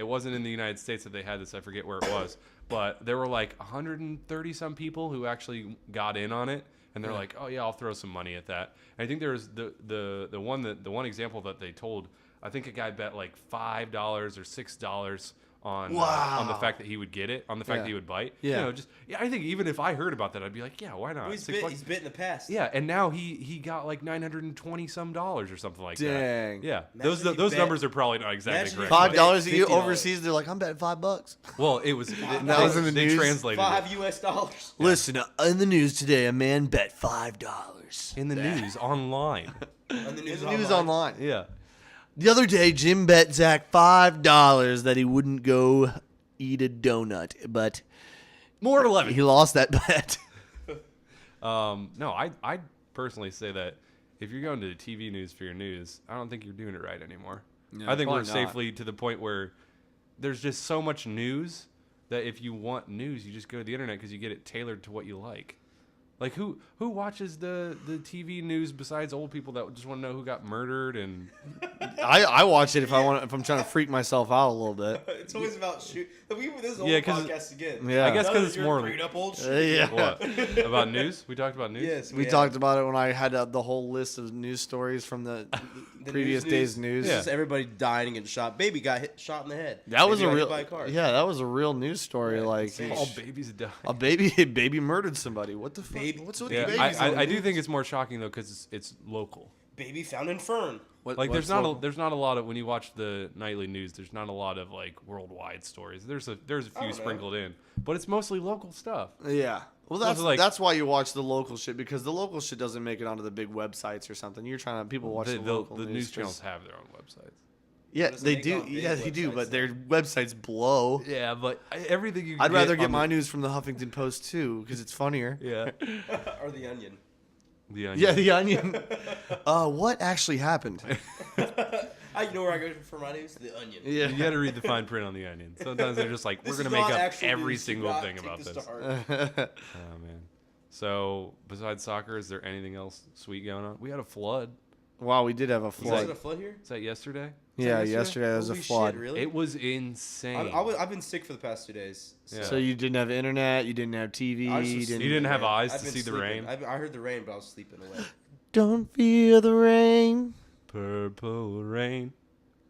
the United States that they had this. I forget where it was, but there were like 130 some people who actually got in on it, and they're like, "Oh yeah, I'll throw some money at that." And I think there was the one example that they told. I think a guy bet like $5 or $6 on the Wow. fact that he would get it, on the fact Yeah. that he would bite. Yeah. You know, just I think even if I heard about that, I'd be like, yeah, why not? He's $6 bit in the past. Yeah, and now he got like $920 some or something like Dang. that. Yeah, Imagine if those you numbers are probably not exactly Imagine if correct. you $5 you $50. overseas, they're like, I'm betting $5. Well, it was That was in the they news? translated it. $5 Listen, in the news today, a man bet $5. In the news online. on the news, News online. Yeah. The other day, Jim bet Zach $5 that he wouldn't go eat a donut, but More 11. he lost that bet. No, I personally say that if you're going to the TV news for your news, I don't think you're doing it right anymore. I think we're probably not. safely to the point where there's just so much news that if you want news, you just go to the internet because you get it tailored to what you like. Like who watches the TV news besides old people that just want to know who got murdered and I watch it if I'm trying to freak myself out a little bit. It's always about shoot. This is old Yeah, 'cause- podcast again. Yeah. I guess Now 'cause that it's you're more- bringing up old shit. Yeah. what about news? We talked about news. Yes, We have. talked about it when I had the whole list of news stories from the previous day's news. Yeah. Just everybody dying and getting shot. Baby got shot in the head. That was Baby a got hit real by a car. yeah, that was a real news story. Yeah, like insane. All babies die. a baby murdered somebody. What the fuck? Baby- What's with Yeah, the babies? on I the do news? think it's more shocking though because it's local. Baby found in fern. What- Like what's there's not local? there's not a lot of when you watch the nightly news. There's not a lot of like worldwide stories. There's a few know. sprinkled in, but it's mostly local stuff. Yeah. Well, Those that's are like- that's why you watch the local shit because the local shit doesn't make it onto the big websites or something. You're trying to people watch the, local the news 'cause- channels have their own websites. Yeah, doesn't they make do. on big Yeah, they do. websites, But though. their websites blow. Yeah, but everything you. I'd rather get on my the- news from the Huffington Post too because it's funnier. Yeah. or the Onion. The Onion. Yeah, the Onion. What actually happened? You know where I go for my news? The Onion. Yeah. You got to read the fine print on the Onion. Sometimes they're just like, we're This gonna is make not up actual every news. Do single not thing take about this this. to heart. Oh man. So besides soccer, is there anything else sweet going on? We had a flood. Wow, we did have a Was flood. it a flood here? Is that yesterday? Yeah, yesterday? yesterday there was a Holy flood. Shit, really? It was insane. I've been sick for the past 2 days. Yeah. So you didn't have internet, you didn't have TV, I was you just didn't. You didn't have sleeping. eyes I've to been see the sleeping. rain? I heard the rain, but I was sleeping away. Don't feel the rain. Purple rain.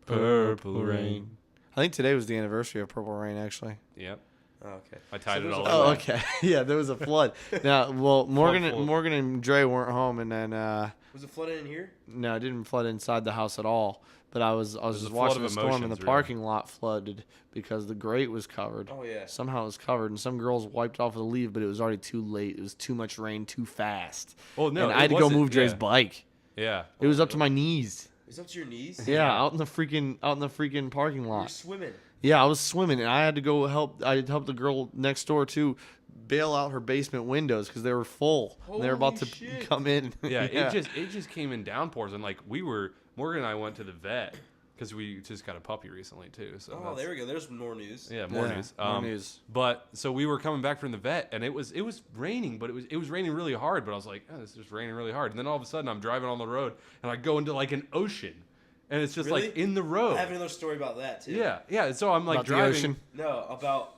Purple rain. I think today was the anniversary of Purple Rain, actually. Yep. Oh, okay. I tied it there's all a in. Oh, flood. okay. Yeah, there was a flood. Now, well, flood. Morgan and Dre weren't home, and then Was it flooding in here? no, it didn't flood inside the house at all. But I was was just a flood watching of the storm, and the emotions, really. parking lot flooded because the grate was covered. Oh, yeah. Somehow it was covered, and some girls wiped off with a leave, but it was already too late. It was too much rain, too fast. Well, no, and it I had to go wasn't- move Dre's yeah. bike. Yeah. It was up to my knees. Is up to your knees? Yeah, out in the freaking parking You're lot. swimming. Yeah, I was swimming, and I had to go help. I had to help the girl next door too bail out her basement windows because they were full. And they were about to Holy shit. come in. Yeah, it just came in downpours, and like Morgan and I went to the vet because we just got a puppy recently too. So Oh, that's- there we go. There's more news. Yeah, more news. More news. But so we were coming back from the vet, and it was raining, but it was raining really hard. But I was like, oh, it's just raining really hard. And then all of a sudden, I'm driving on the road, and I go into like an ocean, and it's just like Really? in the road. I have another story about that, too. Yeah. So I'm like About the driving. ocean. No, about...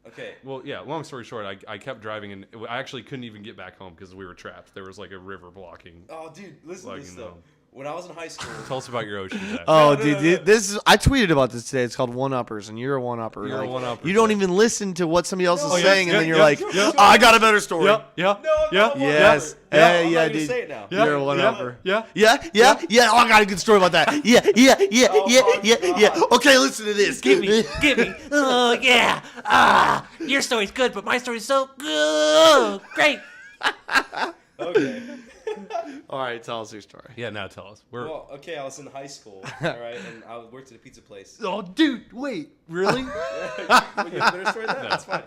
Okay. Well, yeah. Long story short, I kept driving, and I actually couldn't even get back home because we were trapped. There was like a river blocking. Oh, dude, listen to this, Plugging though. them. When I was in high school... Tell us about your ocean. Zach. Oh, No, dude, no. this is. I tweeted about this today. It's called One Uppers, and you're a one upper. You're a Like, one-upper, You don't Zach. even listen to what somebody else is No, saying, yeah, and then you're yeah, like, yeah. oh, I got a better story. Yeah. No, I'm not Yes. one Hey, upper. yeah, I'm not dude. gonna say it now. You're a one yeah, upper. Yeah. Yeah. Oh, I got a good story about that. Yeah. Oh, my Yeah. God. Okay, listen to this. Give me. Oh, yeah. Ah, your story's good, but my story's so good. Great. Okay. All right, tell us your story. Yeah. Now tell us. We're. Well, okay, I was in high school, all right, and I worked at a pizza place. Oh, dude, wait, really? You have a better story than that? That's fine.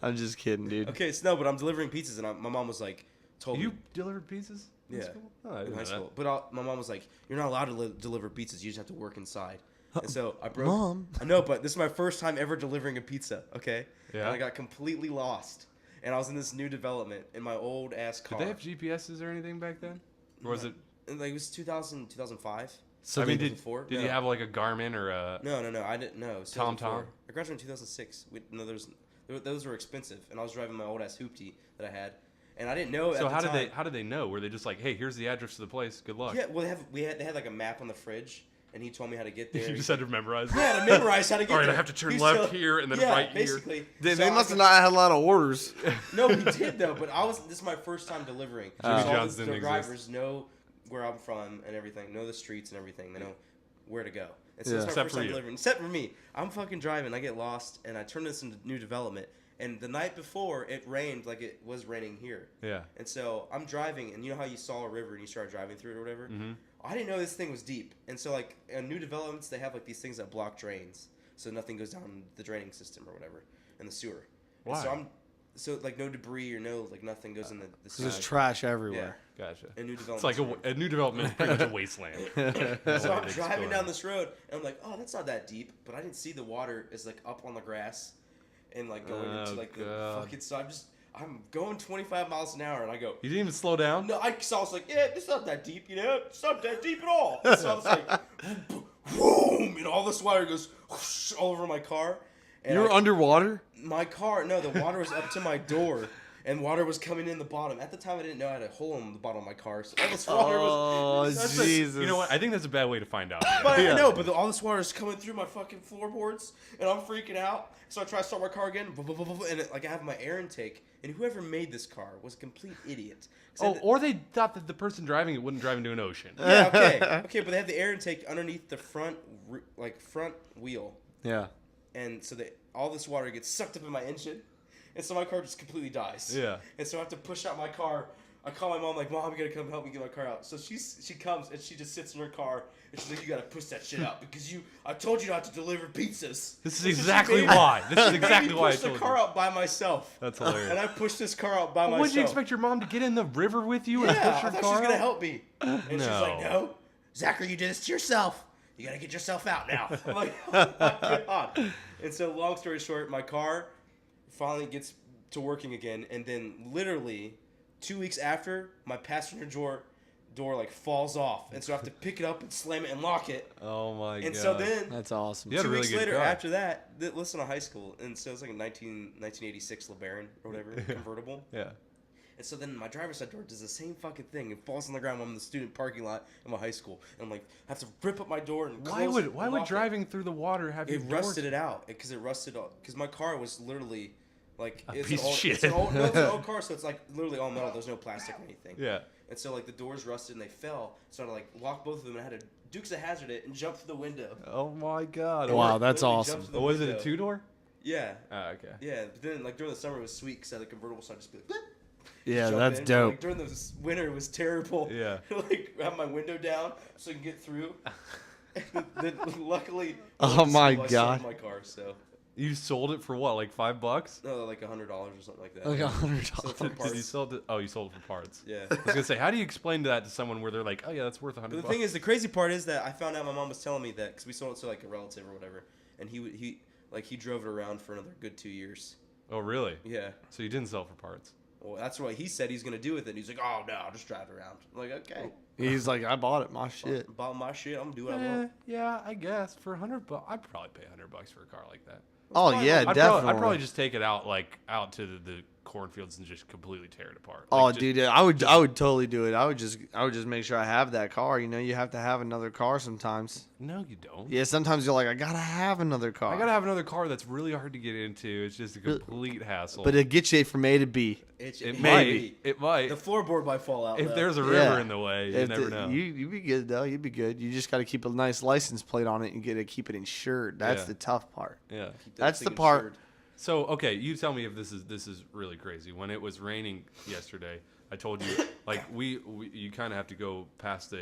I'm just kidding, dude. Okay, so no, but I'm delivering pizzas, and my mom was like, told You me delivered pizzas? In Yeah. school? Oh, I in didn't high know that. school. But my mom was like, you're not allowed to deliver pizzas. You just have to work inside. And so I broke. Mom. I know, but this is my first time ever delivering a pizza. Okay. Yeah. And I got completely lost, and I was in this new development in my old ass car. Did they have GPSs or anything back then? Or was it? And, like, it was 2005. So I mean, they- did 2004? you No. have like a Garmin or a? No, I didn't know. It was Tom 2004. Tom? I graduated in 2006. Those were expensive, and I was driving my old ass hoopty that I had, and I didn't know. So at how the did time. How did they know? Were they just like, hey, here's the address to the place. Good luck. Yeah, well, they had like a map on the fridge, and he told me how to get there. You just had to memorize. Yeah, to memorize how to get All right, there. I have to turn He's left so- here and then yeah, right here. basically. They, So they I must have got- not had a lot of orders. No, he did though. But this is my first time delivering. Jimmy So all John's the didn't drivers exist. know where I'm from and everything, know the streets and everything. They know where to go. And so Yeah. it's my Except first for time you. delivering. Except for me. I'm fucking driving. I get lost, and I turn this into new development. And the night before, it rained like it was raining here. Yeah. And so I'm driving, and you know how you saw a river and you started driving through it or whatever? Mhm. I didn't know this thing was deep. And so, like, in new developments, they have, like, these things that block drains. So nothing goes down the draining system or whatever in the sewer. And Why? so, like, no debris or nothing goes in the Because sewer. there's trash Yeah. everywhere. Gotcha. In new It's developments. like a new development is pretty much a wasteland. So I'm driving down this road, and I'm like, oh, that's not that deep. But I didn't see the water is, like, up on the grass and, like, going into, Oh, like, the God. fucking... So I'm going 25 miles an hour, and I go... You didn't even slow down? No, so I was like, yeah, it's not that deep, you know? It's not that deep at all. So I was like, boom, and all this water goes whoosh, all over my car. And You were underwater? my car, no, the water was up to my door, and water was coming in the bottom. At the time, I didn't know I had a hole in the bottom of my car, so all this water Oh, was... That's like- Jesus. you know what? I think that's a bad way to find out. But Yeah. I know, but all this water is coming through my fucking floorboards, and I'm freaking out. So I try to start my car again, and I have my air intake, and whoever made this car was a complete idiot. 'Cause Oh, they- or they thought that the person driving it wouldn't drive into an ocean. yeah, okay, but they have the air intake underneath the front wheel, Yeah. and so all this water gets sucked up in my engine, and so my car just completely dies. Yeah. And so I have to push out my car. I call my mom like, Mom, you gotta come help me get my car out. So she comes and she just sits in her car and she's like, you gotta push that shit out because I told you not to deliver pizzas. This is So she exactly made- why. This is she made exactly me why I push the told car you. out by myself. That's hilarious. And I pushed this car out by myself. Would you expect your mom to get in the river with you and Yeah, push I your thought she car was gonna out? help me. And she's like, No. no, Zachary, you did this to yourself. You gotta get yourself out now. I'm like, oh my God. And so, long story short, my car finally gets to working again, and then literally 2 weeks after, my passenger door like falls off, and so I have to pick it up and slam it and lock it. Oh my god. And so then That's awesome. You had a 2 really weeks good later, car. after that, listen to high school, and so it's like a 1986 LeBaron or whatever convertible. Yeah. And so then my driver's side door does the same fucking thing. It falls on the ground when I'm in the student parking lot in my high school. And I'm like, I have to rip up my door and Why close would it, why would lock driving through the water have your it door- rusted it out because it rusted because my car was literally like A it's piece an of old, shit. It's an old, no, it's an old car, so it's like literally all metal. There's no plastic or anything. Yeah. And so like the doors rusted and they fell. So I had to like lock both of them and I had to Dukes of Hazzard it and jump through the window. Oh my god. Wow, Like, that's literally awesome. jump through the Oh, was it a window. 2-door? Yeah. Oh, okay. Yeah, but then like during the summer it was sweet because I had a convertible, so I just be like, "Bloop," Yeah, jump that's in. dope. Like, during the winter it was terrible. Yeah. Like have my window down so I can get through. Then luckily, Oh my I sold God. my car, so You sold it for what, like $5? no, like $100 or something like that. Like So $100. for Because you parts. sold it. Oh, you sold it for parts. Yeah. I was gonna say, how do you explain that to someone where they're like, oh yeah, that's worth $100? But the thing is, the crazy part is that I found out my mom was telling me that because we sold it to like a relative or whatever, and he drove it around for another good 2 years. Oh really? Yeah. So you didn't sell for parts? Well, that's what he said he's gonna do with it. He's like, oh no, I'll just drive it around. I'm like, okay. He's like, I bought it, my shit. Bought my shit. I'm gonna do what I want. Yeah, I guess for $100, I'd probably pay $100 for a car like that. Oh yeah, I'd definitely. probably just take it out out to the cornfields and just completely tear it apart. Oh, Like, just- dude, I would totally do it. I would just make sure I have that car. You know, you have to have another car sometimes. No, you don't. Yeah, sometimes you're like, I gotta have another car. I gotta have another car that's really hard to get into. It's just a complete hassle. But it gets you from A to B. it maybe. might. It might. The floorboard might fall out. If though. there's a river Yeah. in the way, you If never the- know. You'd be good though. You'd be good. You just got to keep a nice license plate on it and get to keep it insured. That's Yeah. the tough part. Yeah. Keep that That's thing the part- insured. So okay, you tell me if this is really crazy. When it was raining yesterday, I told you like we you kind of have to go past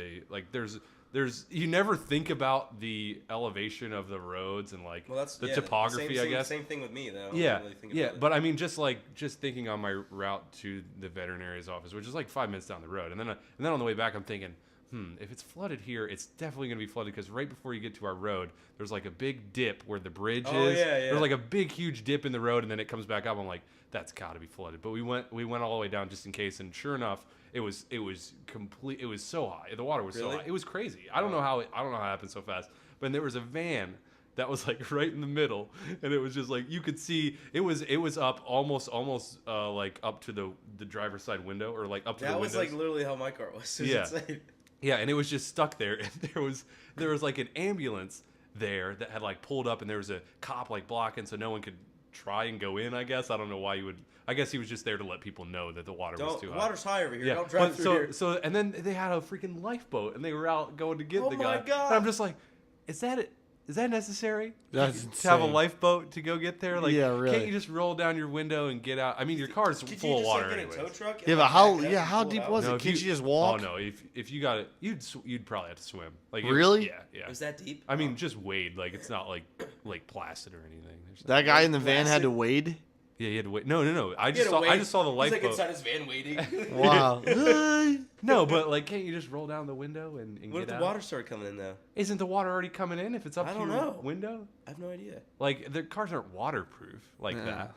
there's you never think about the elevation of the roads and like Well, that's the yeah, topography, same, I guess. Same thing with me though. I don't Yeah, really think yeah, about it. but I mean, just thinking on my route to the veterinary's office, which is like 5 minutes down the road, and then on the way back, I'm thinking, if it's flooded here, it's definitely gonna be flooded because right before you get to our road, there's like a big dip where the bridge Oh, is. yeah, yeah. There's like a big, huge dip in the road, and then it comes back up. I'm like, that's got to be flooded. But we went all the way down just in case, and sure enough, it was complete. It was so high. The water was so Really? high. It was crazy. I don't know how it happened so fast. But there was a van that was like right in the middle, and it was just like you could see it was up almost like up to the driver's side window or like up to the that windows. was like literally how my car was. It was Yeah. insane. Yeah, and it was just stuck there. And there was like an ambulance there that had like pulled up, and there was a cop like blocking, so no one could try and go in. I guess I don't know why you would. I guess he was just there to let people know that the water was Don't. too The high. water's high over here. Yeah, Don't drive but through so here. so and then they had a freaking lifeboat, and they were out going to get Oh the my guy. God. And I'm just like, is that necessary? That's to have a insane. lifeboat to go get there? Like, Yeah, really. Can't you just roll down your window and get out? I mean, your car's Could full you of just water like, get anyways. a tow truck? and, Yeah, but like, how? back it up Yeah, and how pull it deep out? was No, it? if Can't you just walk? Oh no, if you got it, you'd probably have to swim. Like Really? Yeah. Was that deep? I mean, just wade. Like it's not like Lake Placid or anything. There's That guy in the van had Placid? to wade. Yeah, you had to wait. No. I He had just to saw. wait. I just saw the He's like lifeboat. inside his van waiting. Wow. No, but like, can't you just roll down the window and What if get the out? water started coming in though? Isn't the water already coming in if it's up I to don't your know. window? I have no idea. Like the cars aren't waterproof like Yeah. that.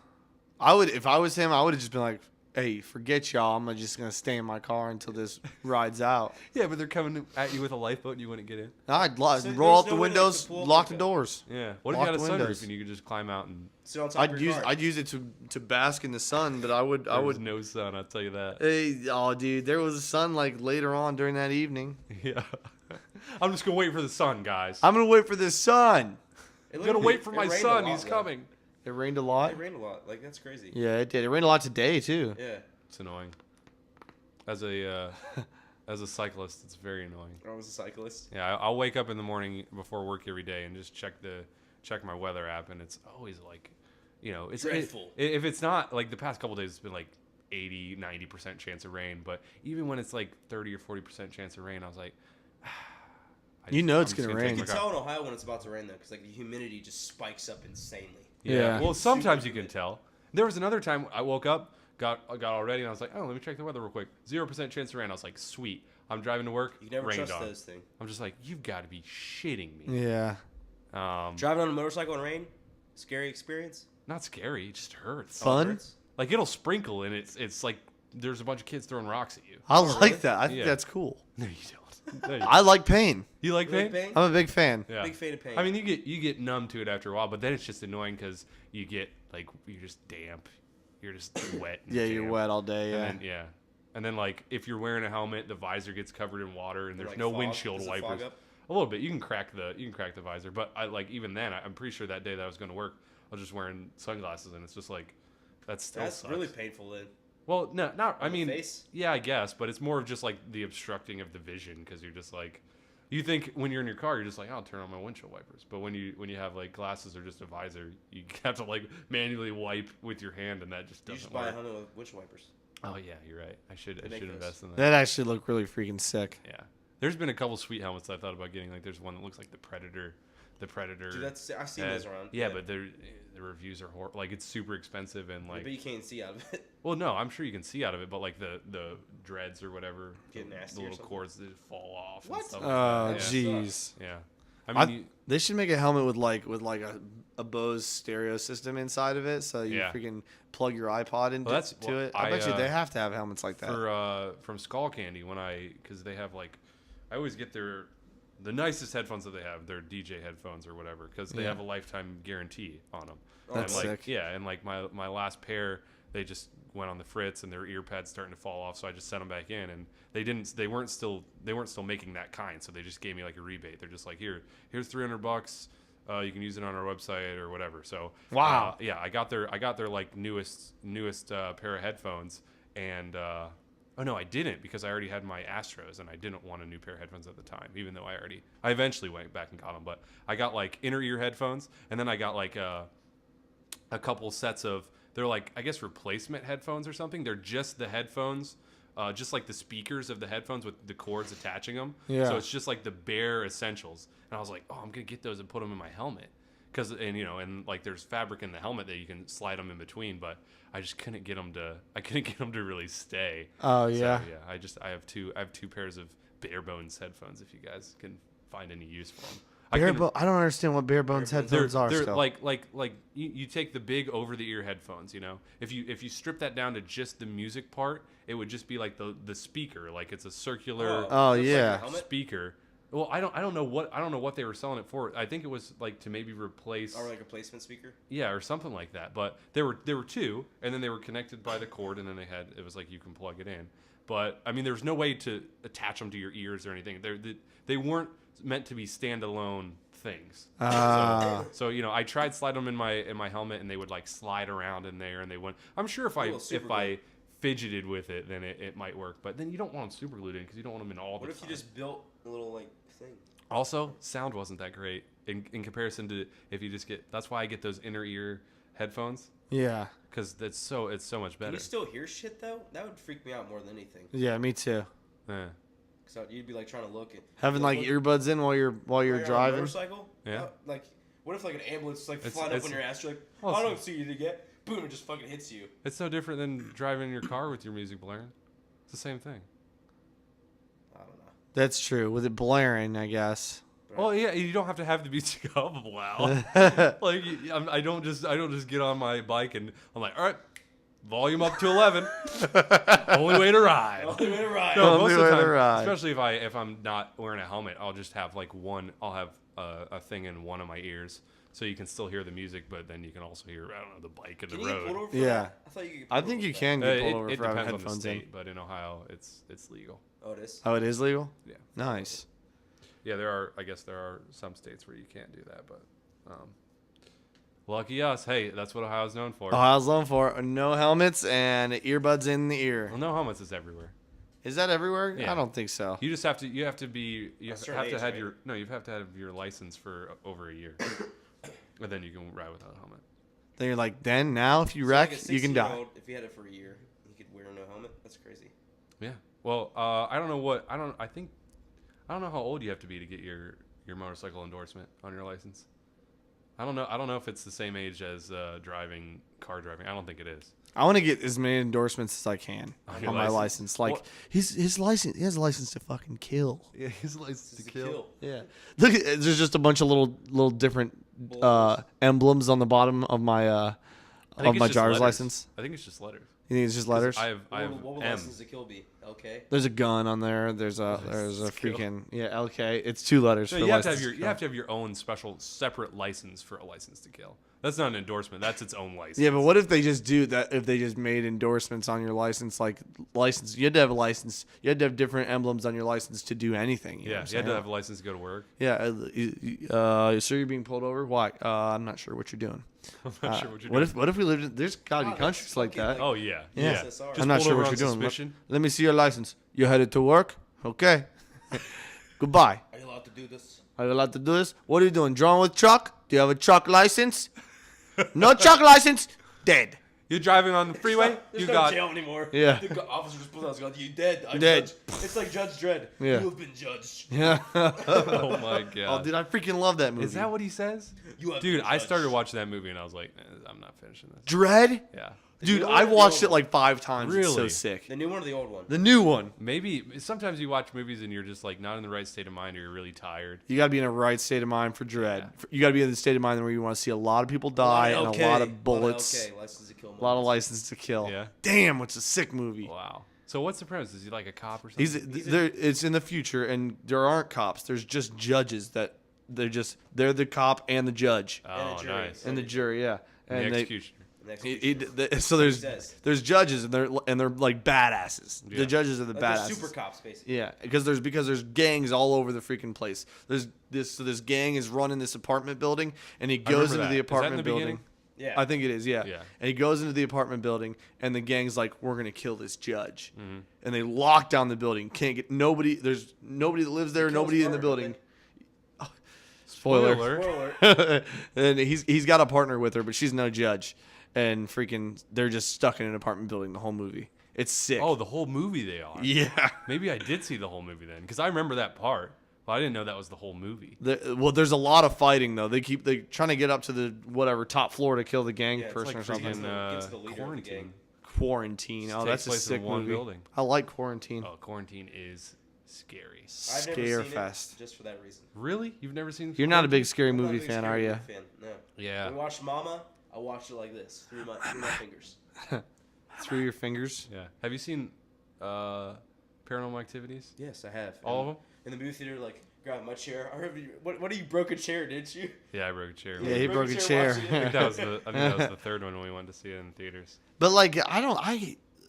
I would, if I was him, I would have just been like, "Hey, forget y'all. I'm just gonna stay in my car until this rides out." Yeah, but they're coming at you with a lifeboat and you wouldn't get in. I'd So roll there's out the no way to, like, windows, to pull up lock like the a- doors. Yeah. What if Lock you had a the sunroof windows. and you could just climb out and Sit on top of your car. I'd use it to bask in the sun, but I would there was no sun? I'll tell you that. Hey, oh, dude, there was a sun like later on during that evening. Yeah. I'm just gonna wait for the sun, guys. I'm gonna wait for the sun. I'm gonna wait for my son. He's coming. It rained a lot. It rained a lot. Like that's crazy. Yeah, it did. It rained a lot today too. Yeah. It's annoying. As a as a cyclist, it's very annoying. I was a cyclist. Yeah, I'll wake up in the morning before work every day and just check my weather app, and it's always like, it's Dreadful. if it's not like the past couple days, it's been like 80-90% chance of rain. But even when it's like 30 or 40% chance of rain, I was like, You know it's I'm just gonna take rain. You my can car. tell in Ohio when it's about to rain though, because like the humidity just spikes up insanely. Yeah. Well, It's sometimes super you can humid. tell. There was another time I woke up, got all ready, and I was like, oh, let me check the weather real quick. 0% chance of rain. I was like, sweet. I'm driving to work. You can never rained trust on. those things. I'm just like, you've got to be shitting me. Yeah. Driving on a motorcycle in rain, scary experience. Not scary. It just hurts. Fun? Hurts. Like it'll sprinkle, and it's like there's a bunch of kids throwing rocks at you. I really? like that. I think Yeah. that's cool. No, you don't. No, you, I like pain. you like You like pain? pain? I'm a big fan. Yeah. Big fan of pain. I mean, you get numb to it after a while, but then it's just annoying because you get like you're just damp, you're just wet. And Yeah, you're damp. wet all day. Yeah. And then, yeah. And then like if you're wearing a helmet, the visor gets covered in water, and there's Like no fog? windshield Does it fog wipers. up? A little bit. You can crack the visor, but I like even then. I'm pretty sure that day that I was going to work, I was just wearing sunglasses, and it's just like that still That's sucks. really painful then. Well, no, not. I On the mean, face? yeah, I guess, but it's more of just like the obstructing of the vision because you're just like, you think when you're in your car, you're just like, I'll turn on my windshield wipers. But when you have like glasses or just a visor, you have to like manually wipe with your hand, and that just You doesn't should buy a work. helmet with windshield wipers. Oh yeah, you're right. I should make those. invest in that. That actually looked really freaking sick. Yeah, there's been a couple sweet helmets I thought about getting. Like there's one that looks like the Predator. Dude, that's I've seen head. those around. Yeah, but the reviews are horrible. Like it's super expensive and like. but you can't see out of it. Well, no, I'm sure you can see out of it, but like the dreads or whatever, Get nasty the or little something? cords that fall off. What? And stuff Oh, like that. jeez. Yeah. I mean, They should make a helmet with like a Bose stereo system inside of it, so you Yeah. freaking plug your iPod into Well, to it. I I, bet you they have to have helmets like that. for from Skull Candy because they have like, I always get the nicest headphones that they have. They're DJ headphones or whatever because they Yeah. have a lifetime guarantee on them. That's and like, sick. Yeah, and like my last pair, they just went on the fritz and their ear pads starting to fall off, so I just sent them back in and they weren't still making that kind, so they just gave me like a rebate. They're just like, here's $300. You can use it on our website or whatever. So Wow. yeah, I got their like newest pair of headphones, and oh no, I didn't because I already had my Astros and I didn't want a new pair of headphones at the time, even though I eventually went back and got them. But I got like inner ear headphones, and then I got like a couple sets of, they're like, I guess replacement headphones or something. They're just the headphones. Just like the speakers of the headphones with the cords attaching them. Yeah. So it's just like the bare essentials. And I was like, oh, I'm gonna get those and put them in my helmet, and like there's fabric in the helmet that you can slide them in between. But I just couldn't get them to really stay. Oh, So, yeah. I have two pairs of bare bones headphones. If you guys can find any use for them. I don't understand what bare bones headphones are. They're Skull. like you take the big over the ear headphones, if you strip that down to just the music part, it would just be like the speaker, like it's a circular Oh, Just like yeah. your helmet? speaker. Well, I don't know what they were selling it for. I think it was like to maybe replace Or like a placement speaker. yeah, or something like that. But there were two, and then they were connected by the cord, and then it was like you can plug it in. But I mean, there's no way to attach them to your ears or anything. They weren't meant to be standalone things. So you know, I tried slide them in my helmet, and they would like slide around in there, and they went. I'm sure if I fidgeted with it, then it might work. But then you don't want them super glued in because you don't want them in all the What time. if you just built a little like thing? Also, sound wasn't that great in comparison to if you just get. That's why I get those inner ear headphones Yeah. because it's so much Can better. you still hear shit though? That would freak me out more than anything. Yeah, me too. Yeah. Cause you'd be like trying to look at Having like earbuds in while you're on a driving. motorcycle. Yeah. Like, what if like an ambulance is like It's- flying up it's- on your ass? You're like, well, I don't see you to get. Boom! It just fucking hits you. It's no different than driving in your car with your music blaring. It's the same thing. I don't know. That's true. With it blaring, I guess. Well, yeah, you don't have to have the music up loud. Like I don't just get on my bike and I'm like, all right, volume up to 11. Only way to ride. Only way to ride. No, Only most of the way to time, ride. especially if I'm not wearing a helmet, I'll just have like one. I'll have a thing in one of my ears, so you can still hear the music, but then you can also hear I don't know the bike and Can the you get pulled road. over for Yeah. that? I thought you could. Get I pulled think over you for can get pulled It over it for having depends on the headphones in. state, but in Ohio, it's legal. that. Oh, it is. Oh, it is legal? Yeah. Nice. Yeah, I guess there are some states where you can't do that, but lucky us. Hey, that's what Ohio's known for. Ohio's known for no helmets and earbuds in the ear. Well, no helmets is everywhere. Is that everywhere? Yeah. I don't think so. You just have to you have to certain have to age, have right? you have to have your license for over a year, and then you can ride without a helmet. Then you're like, now if you So, wreck, like a you can die. 16-year-old, if he had it for a year, he could wear no helmet. That's crazy. Yeah. Well, I don't know how old you have to be to get your motorcycle endorsement on your license. I don't know if it's the same age as car driving. I don't think it is. I want to get as many endorsements as I can On your on my license? license. Like What- his license, he has a license to fucking kill. Yeah, his license It's a kill. Yeah. Look, there's just a bunch of little different emblems on the bottom of my I think it's just driver's letters. license. I think it's just letters. You think it's just letters? I have What would M. license to kill be? LK. There's a gun on there. There's a License to kill. freaking LK. It's 2 letters No, for you have to license. have you have to have your own special separate license for a license to kill. That's not an endorsement. That's its own license. Yeah, but what if they just do that? If they just made endorsements on your license, like license, you had to have a license. You had to have different emblems on your license to do anything. You know Yeah, what you had I'm to saying? have a license to go to work. Yeah, so you're being pulled over. Why? I'm not sure what you're doing. I'm not sure what you're What doing. if what if we lived in? There's gotta God, be countries that's like fucking, that. Oh yeah, Yeah. yeah. SSR. I'm not pulled sure over what on you're doing. suspicion. Let me see your license. You headed to work? Okay. Goodbye. Are you allowed to do this? Are you allowed to do this? What are you doing? Drawing with truck? Do you have a truck license? No truck license? Dead. You're driving on the freeway. There's You no got jail anymore. Yeah. The officer just pulls out his gun. You dead? I'm Dead. Judge. It's like Judge Dredd. Yeah. You have been judged. Yeah. oh my god. Oh, dude, I freaking love that movie. Is that what he says? You have Dude, been I judged. started watching that movie and I was like, I'm not finishing this. Dread? Yeah. Dude, new one I or the watched old it like 5 times. It's so Really? sick. The new one or the old one? The new one. Maybe sometimes you watch movies and you're just like not in the right state of mind or you're really tired. You gotta be in a right state of mind for Dread. Yeah. You gotta be in the state of mind where you want to see a lot of people die and a lot of bullets, Okay, license to kill. a lot of license to kill. Yeah. Damn, it's a sick movie. Wow. So what's the premise? Is he like a cop or something? It's in the future, and there aren't cops. There's just judges that they're the cop and the judge oh, and a jury. nice. and the jury. Yeah, And and the they. executioner. Next So there's says. judges and they're like badasses. Yeah. The judges are the Like they're badasses. super cops, basically. Yeah, because there's gangs all over the freaking place. There's this gang is running this apartment building, and he I remember goes into that. the Is that in apartment the building. beginning? Yeah. I think it is, yeah. Yeah. And he goes into the apartment building, and the gang's like, "We're gonna kill this judge," Mm-hmm. and they lock down the building. Can't get nobody. There's nobody that lives there. Kills Nobody in the Bart, building. okay. Spoiler. Spoiler. And he's got a partner with her, but she's no judge, and freaking they're just stuck in an apartment building the whole movie. It's sick. Oh, the whole movie they are. yeah. Maybe I did see the whole movie then, because I remember that part. But I didn't know that was the whole movie. Well, there's a lot of fighting though. They trying to get up to the whatever top floor to kill the gang Yeah, it's person like or something. freaking Gets the leader of the Quarantine. gang. Quarantine. Just Oh, takes that's a place in sick one movie. building. I like Quarantine. Oh, Quarantine is scary. I've never Scare seen fest. it just for that reason. Really? You've never seen? You're not a big Quarantine? scary I'm not a movie big fan, scary are you? movie fan, No. Yeah. When we watched Mama, I watched it like this through my fingers. Through your fingers. Yeah. Have you seen Paranormal Activities? Yes, I have. All of them? In the movie theater, like grabbing my chair. I heard you. What? You broke a chair, didn't you? Yeah, I broke a chair. Yeah, he broke a chair. watching I think it. that was the third one when we went to see it in theaters. But like,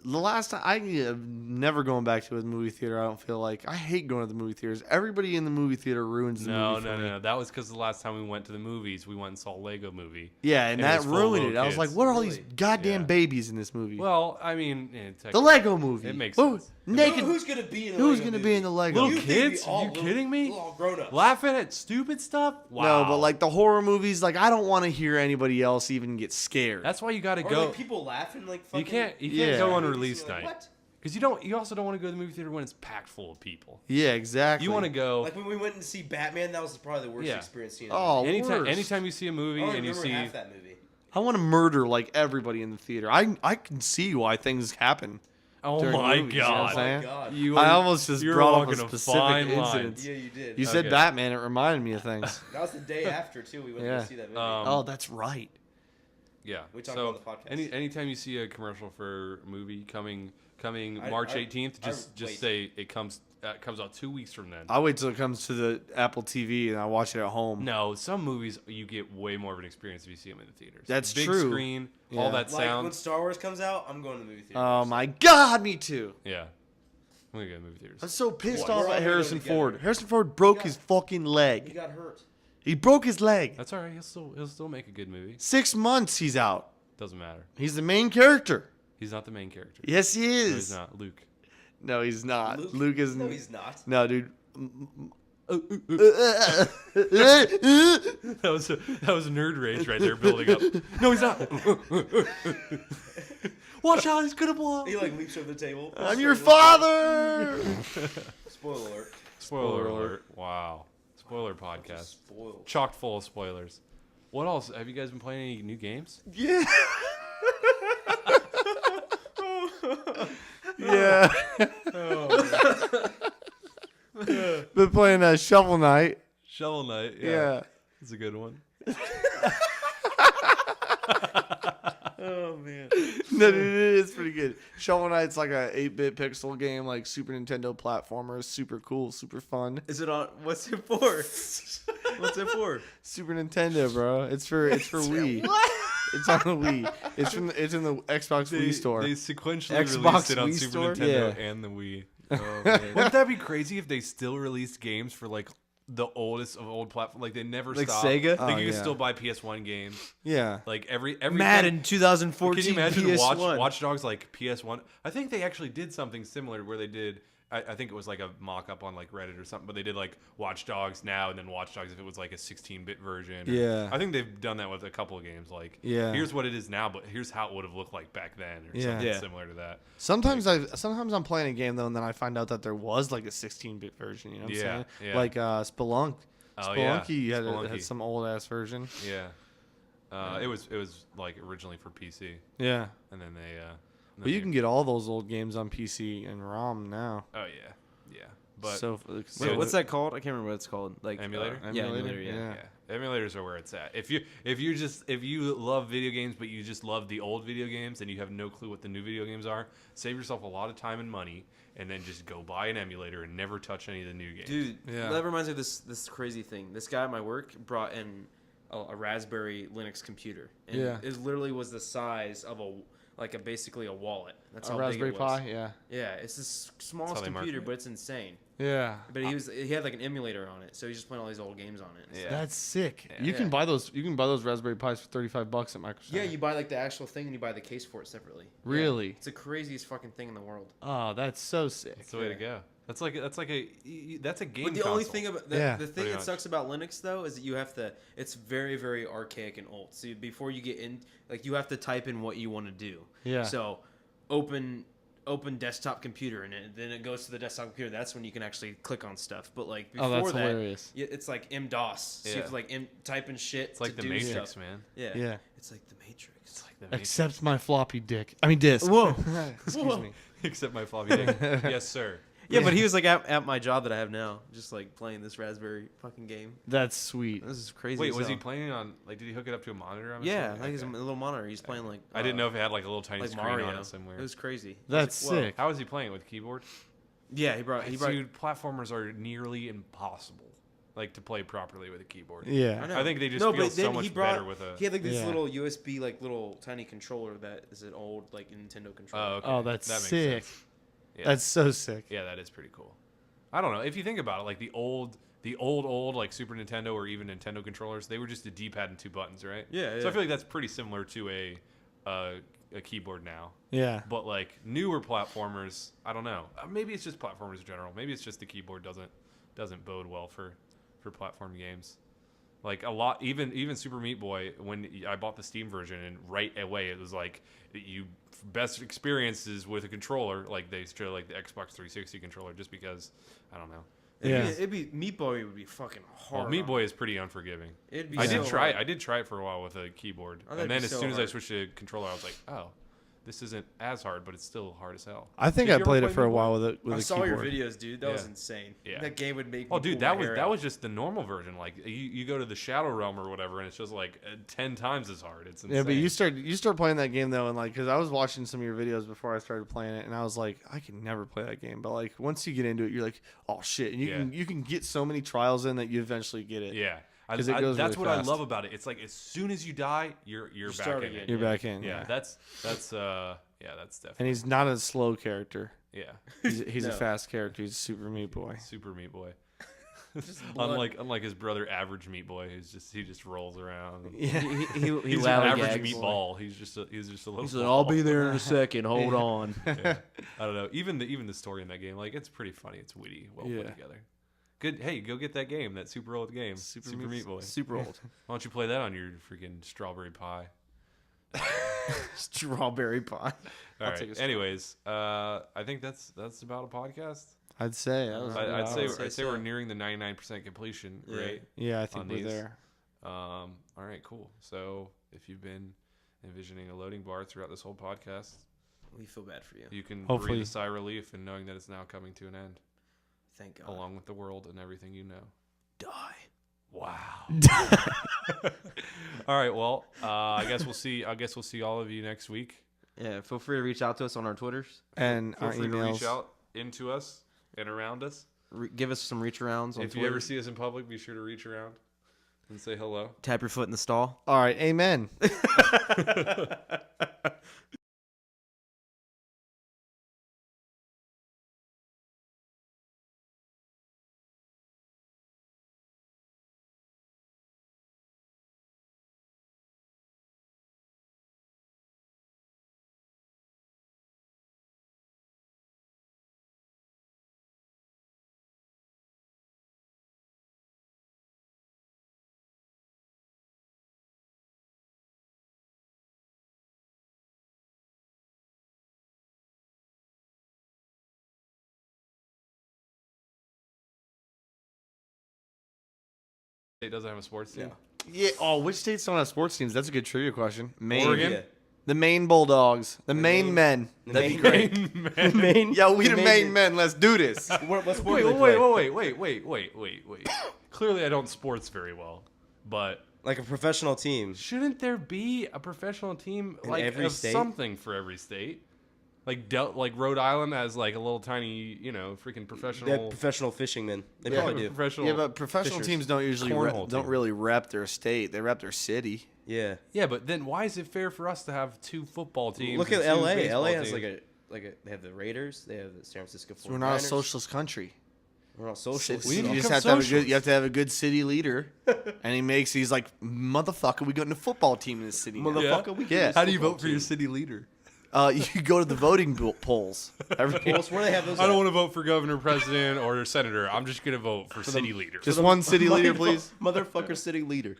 the last time I never going back to a movie theater. I don't feel like I hate going to the movie theaters. Everybody in the movie theater ruins the No, movie. no, for me. no. That was because the last time we went to the movies, we went and saw Lego Movie. Yeah, and it that was full of ruined little it. I was like, kids. what are all these Really? goddamn Yeah. babies in this movie? Well, I mean, the Lego movie. It makes Who- sense. Naked. Who's gonna be in? Who's gonna be in the Lego? Little You think we kids? all You little- kidding me? All grown up. Laughing at stupid stuff? Wow. No, but like the horror movies, like I don't want to hear anybody else even get scared. that's why you got to Or go. like people laughing like fucking. You can't Yeah. go on movies, release you're like, night What? because you don't. You also don't want to go to the movie theater when it's packed full of people. yeah, exactly. You want to go Like when we went to see Batman, that was probably the worst Yeah. experience seeing. Oh, anytime. worst. Anytime you see a movie I don't and you remember see. half that movie. I want to murder like everybody in the theater. I can see why things happen. Oh during my movies, you know what I'm god! saying? Oh my god. You I are- almost just you're brought up a walking specific fine line. incident. Yeah, you did. You said Okay. Batman, it reminded me of things. That was the day after too. We went Yeah. to see that movie. Oh, that's right. Yeah. We talked so about the podcast. anytime you see a commercial for a movie coming I- March I- 18th, just wait. say it comes out 2 weeks from then. I wait till it comes to the Apple TV and I watch it at home. No, some movies you get way more of an experience if you see them in the theaters. That's Big true. screen, Yeah. all that Like sound. when Star Wars comes out, I'm going to the movie theater. Oh my God, me too. Yeah, I'm gonna go to movie theaters. I'm so pissed What? We're off all at gonna go Harrison together. Ford. Harrison Ford broke Yeah. his fucking He leg. got hurt. He broke his leg. That's all right. He'll still make a good movie. 6 months he's out. Doesn't matter. He's the main character. He's not the main character. Yes, he No, is. he's not. Luke. No, he's not. Luke isn't. No, he's not. No, dude. That was nerd rage right there building up. No, he's not. Watch out, he's gonna blow. He like leaps over the table. I'm your father. Spoiler alert. Spoiler alert! Wow. Spoiler podcast. Spoiled. Chocked full of spoilers. What else? Have you guys been playing any new games? Yeah. Yeah. Been playing Shovel Knight. Shovel Knight. Yeah. It's a good one. Oh man. No, dude, it is pretty good. Shovel Knight's like a 8-bit pixel game, like Super Nintendo platformer. It's super cool, super fun. Is it on? What's it for? What's it for? Super Nintendo, bro. It's for Wii. It's on the Wii. It's in the Xbox Wii store. They sequentially Xbox released it on Wii Super store? Nintendo Yeah. and the Wii. Oh, man. Wouldn't that be crazy if they still released games for like the oldest of old platforms? Like they never Like stop. Sega? Like Oh, you can yeah. still buy PS1 games. Yeah. Like every Madden Can 2014 you imagine PS1. Watch Dogs like PS1? I think they actually did something similar where they did. I think it was like a mock-up on like Reddit or something, but they did like Watch Dogs now and then Watch Dogs if it was like a 16-bit version. or- Yeah. I think they've done that with a couple of games. Like, Yeah. here's what it is now, but here's how it would have looked like back then, or Yeah. something Yeah. similar to that. Sometimes I'm playing a game though, and then I find out that there was like a 16-bit version. You know what I'm Yeah, saying? yeah. Like Spelunk. Oh, yeah. Spelunky had Spelunky. some old ass version. Yeah. It was like originally for PC, Yeah. and then they. But you can get all those old games on PC and ROM now. Oh yeah, yeah. But so Wait, what's that called? I can't remember what it's called. Like Emulator? Yeah, Emulator? emulator. Yeah. yeah, emulators are where it's at. If you love video games, but you just love the old video games and you have no clue what the new video games are, save yourself a lot of time and money, and then just go buy an emulator and never touch any of the new games. Dude, Yeah. that reminds me of this crazy thing. This guy at my work brought in a Raspberry Linux computer. And Yeah. it literally was the size of basically a wallet. That's a how Raspberry big it was. Pi? Yeah. Yeah, it's this That's smallest how they market computer, it. but it's insane. Yeah. But he had like an emulator on it, so he's just playing all these old games on it. Yeah. That's sick. Yeah. You can Yeah. buy those. You can buy those Raspberry Pis for $35 at Microsoft. Yeah, you buy like the actual thing and you buy the case for it separately. Really? Yeah. It's the craziest fucking thing in the world. Oh, that's so sick. That's the way to go. That's a game. But the only console. thing about Yeah. the thing Pretty that much. sucks about Linux though is that you have to. It's very very archaic and old. So before you get in, like you have to type in what you want to do. Yeah. So open desktop computer and then it goes to the desktop computer. That's when you can actually click on stuff. But like before Oh, that's that, hilarious. it's like MS-DOS. So you Yeah. have to like type in shit. It's like to the do Matrix, stuff. man. Yeah. Yeah. It's like the Matrix. It's like the Matrix. Accept my floppy dick. I mean disc. Whoa. Excuse me. Except my floppy disk. Yes, sir. Yeah, but he was like at my job that I have now, just like playing this Raspberry fucking game. That's sweet. This is crazy. Wait, as was he hell. playing on like? Did he hook it up to a monitor? I'm Yeah, assuming? like he's a Okay. little monitor. He's playing like. I didn't know if it had like a little tiny like screen Mario. on it somewhere. It was crazy. That's I was like, whoa. sick. How was he playing it with keyboard? Yeah, he brought. Dude, platformers are nearly impossible. like to play properly with a keyboard. Yeah. know. I think they just No, feel but then so much he brought- better with a. He had like this Yeah. little USB, like little tiny controller that is an old like Nintendo controller. Oh, okay. Oh, that's that makes sick. sense. Yeah. That's so sick. Yeah, that is pretty cool. I don't know if you think about it, like the old like Super Nintendo or even Nintendo controllers, they were just a D-pad and 2 buttons, right? Yeah, So yeah. I feel like that's pretty similar to a keyboard now. Yeah. But like newer platformers, I don't know. Maybe it's just platformers in general. Maybe it's just the keyboard doesn't bode well for platform games. Like a lot, even Super Meat Boy. When I bought the Steam version, and right away it was like you best experiences with a controller. Like they show like the Xbox 360 controller, just because I don't know. Yeah. It'd be Meat Boy would be fucking hard. Well, Meat on Boy is pretty unforgiving. it. It'd be I so did try. hard. I did try it for a while with a keyboard, Oh, that'd and then be as so soon as I hard. switched to controller, I was like, oh, this isn't as hard, but it's still hard as hell. I think Did I you ever played it play for a Meat Boy? while with I a saw keyboard. your videos, dude. That was Yeah. insane. Yeah. That game would make. Oh, me dude, pull that my was hair that out. was just the normal version. Like you go to the Shadow Realm or whatever, and it's just like 10 times as hard. It's insane. Yeah, but you start playing that game though, and like, because I was watching some of your videos before I started playing it, and I was like, I can never play that game. But like, once you get into it, you're like, oh shit, and you can get so many trials in that you eventually get it. Yeah, 'Cause it goes that's really what fast. I love about it. It's like as soon as you die, you're back start in again. it. You're back in. Yeah, that's and definitely he's not a slow character. yeah. He's a No. fast character. He's a super meat boy. Super Meat Boy. blood. unlike his brother, Average Meat Boy, he just rolls around. Yeah. He He's an average meatball. He's just a little. He's like, I'll be there in a second. Hold on. Yeah. I don't know. Even the story in that game, like it's pretty funny. It's witty, well Yeah. put together. Good. Hey, go get that game. That super old game. Super Meat Boy. Super old. Why don't you play that on your freaking strawberry pie? Strawberry pie. All I'll take a right. straw. Anyways, I think that's about a podcast. I'd say. That was I'd say say I'd say so. we're nearing the 99% completion Yeah. rate. Yeah, I think on we're these. there. All right, cool. So if you've been envisioning a loading bar throughout this whole podcast, We feel bad for you. you can Hopefully. breathe a sigh of relief in knowing that it's now coming to an end, Thank God. along with the world and everything you know. Die. Wow. All right. Well, I guess we'll see all of you next week. Yeah, feel free to reach out to us on our Twitters. And Feel our free to emails. reach out into us and around us. Give us some reach arounds on If you Twitter. ever see us in public, be sure to reach around and say hello. Tap your foot in the stall. All right. Amen. It doesn't have a sports team. Yeah. Oh, which states don't have sports teams? That's a good trivia question. Maine. Oregon? Yeah. The Maine Bulldogs. The Maine Maine- men. the That'd be Maine- great. Maine. Yeah, we the Maine- Maine men. Let's do this. What sport Wait, do they wait, play? wait. Clearly, I don't sports very well, but Like a professional team. shouldn't there be a professional team In like every of state? something for every state? Like Rhode Island has like a little tiny, freaking They have professional. professional fishing men. They Yeah, probably do. Professional. Yeah, but professional Fishers. teams don't usually Cornhole don't team. really rep their state. They rep their city. Yeah. Yeah, but then why is it fair for us to have 2 football teams? Look and at 2 LA. baseball LA has teams? they have the Raiders. They have the San Francisco 49ers. So we're not a socialist country. We're not socialists. We need to You just become have to have a good. socialists. You have to have a good city leader, and he's like, motherfucker, we got a football team in this city. now." Motherfucker, we Yeah. How do you vote for your city leader? You go to the voting polls. Well, it's where they have those. I don't want to vote for governor, president, or senator. I'm just gonna vote for city leader. Just one city leader, please. Motherfucker city leader.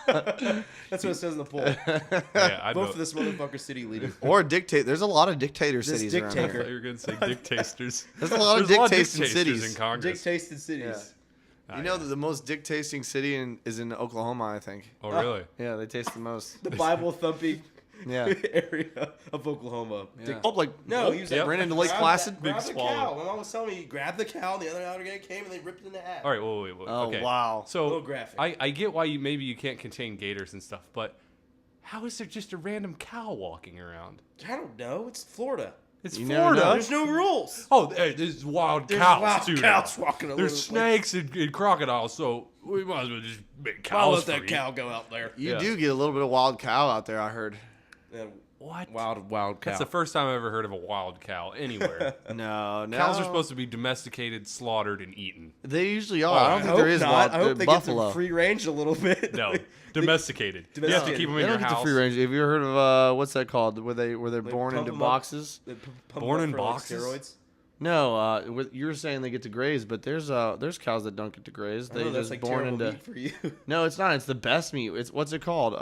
That's what it says in the poll. Yeah, I'd Vote vote for this motherfucker city leader. Or dictate. There's a lot of dictator This cities around I dictator. here. thought you were gonna say dictators. There's a lot of There's dictators in dictators cities. in Congress. Dick-tasted cities. You know that the most dictating city is in Oklahoma, I think. Oh, really? Yeah, they taste the most. The Bible thumping Yeah. area of Oklahoma. Dick, oh, like No, he was Yep. ran into Lake grab Placid. That, grab Big the swallow. cow. My mom was telling me, you grab the cow, and the other alligator came, and they ripped it in the half. All right, wait. Oh, Okay. wow. So Little graphic. I get why maybe you can't contain gators and stuff, but how is there just a random cow walking around? I don't know. It's Florida. It's You never Florida. know. There's no rules. Oh, hey, there's wild There's cows wild too. cows now. walking all There's over the snakes and crocodiles, so we might as well just make I'll cows let that free. cow go out there. You Yeah. do get a little bit of wild cow out there, I heard. Yeah, What? wild cow. That's the first time I've ever heard of a wild cow anywhere. No. Cows are supposed to be domesticated, slaughtered, and eaten. They usually are. Oh, I I don't think hope there is not. wild I hope they buffalo. get to free range a little bit. No, domesticated. You have to keep them They in don't your get the house. free range. Have you ever heard of what's that called? Where they're born pump into 'em up. boxes? They pump Born up in for, like, boxes? steroids. No, you were saying they get to graze, but there's cows that don't get to graze. They Oh, that's just like born terrible into. meat for you. No, it's not. It's the best meat. It's what's it called?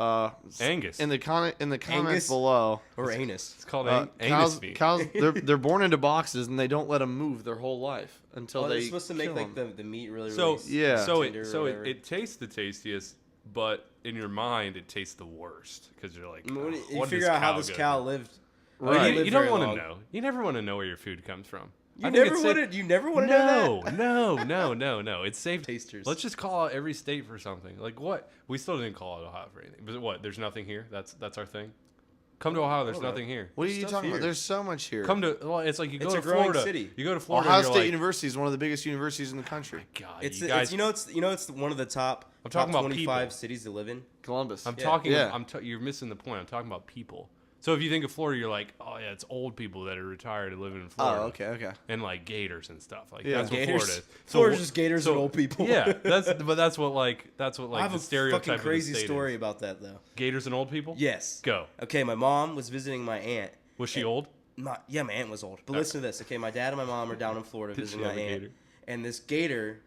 Angus. In the comments Angus? below. Or anus. It's called Cows, angus meat. cows, they're born into boxes and they don't let them move their whole life until Oh, they they're supposed to make kill like 'em. the meat really, So really Yeah. so tender or whatever. it tastes the tastiest, but in your mind it tastes the worst because you're like, When "Oh, you what figure does out how cow this go cow through?" lived. Well, Right. you don't very want to long. know. You never want to know where your food comes from. You I think never it's wanted. You never want to know that. No. It's safe. Tasters. Let's just call out every state for something. Like what? We still didn't call out Ohio for anything. But what? There's nothing here. That's our thing. Come to Ohio. There's don't know. nothing here. What are you stuff talking here. about? There's so much here. Come to. Well, it's like you go It's to a growing Florida. city. You go to Florida. Ohio and you're State like, University is one of the biggest universities in the country. God, It's you guys. it's one of the top. I'm talking top about 25 people. cities to live in. Columbus. I'm Yeah. talking. Yeah. You're missing the point. I'm talking about people. So if you think of Florida, you're like, oh yeah, it's old people that are retired and living in Florida. Oh, okay. And like gators and stuff. Like Yeah. that's what Gators. Florida is. Florida's just gators and old people. Yeah, that's what like I have the a stereotype fucking crazy of the state story is. about that though. Gators and old people. Yes. Go. Okay, my mom was visiting my aunt. Was she old? My aunt was old. But listen to this. Okay, my dad and my mom are down in Florida Did visiting she my have a aunt, gator? and this gator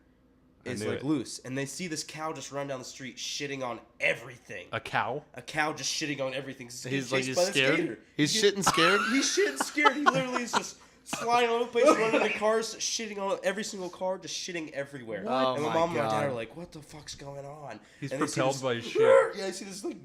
is knew like it. loose, and they see this cow just run down the street shitting on everything. A cow? A cow just shitting on everything. He's like, chased he's by this scared. gator. He's shitting scared. He's shitting scared. He literally is just sliding all over the place, running into cars, shitting on every single car, just shitting everywhere. Oh and my my mom and my dad God. are like, "What the fuck's going on?" He's And they see propelled this- by his shit. Yeah, I see this like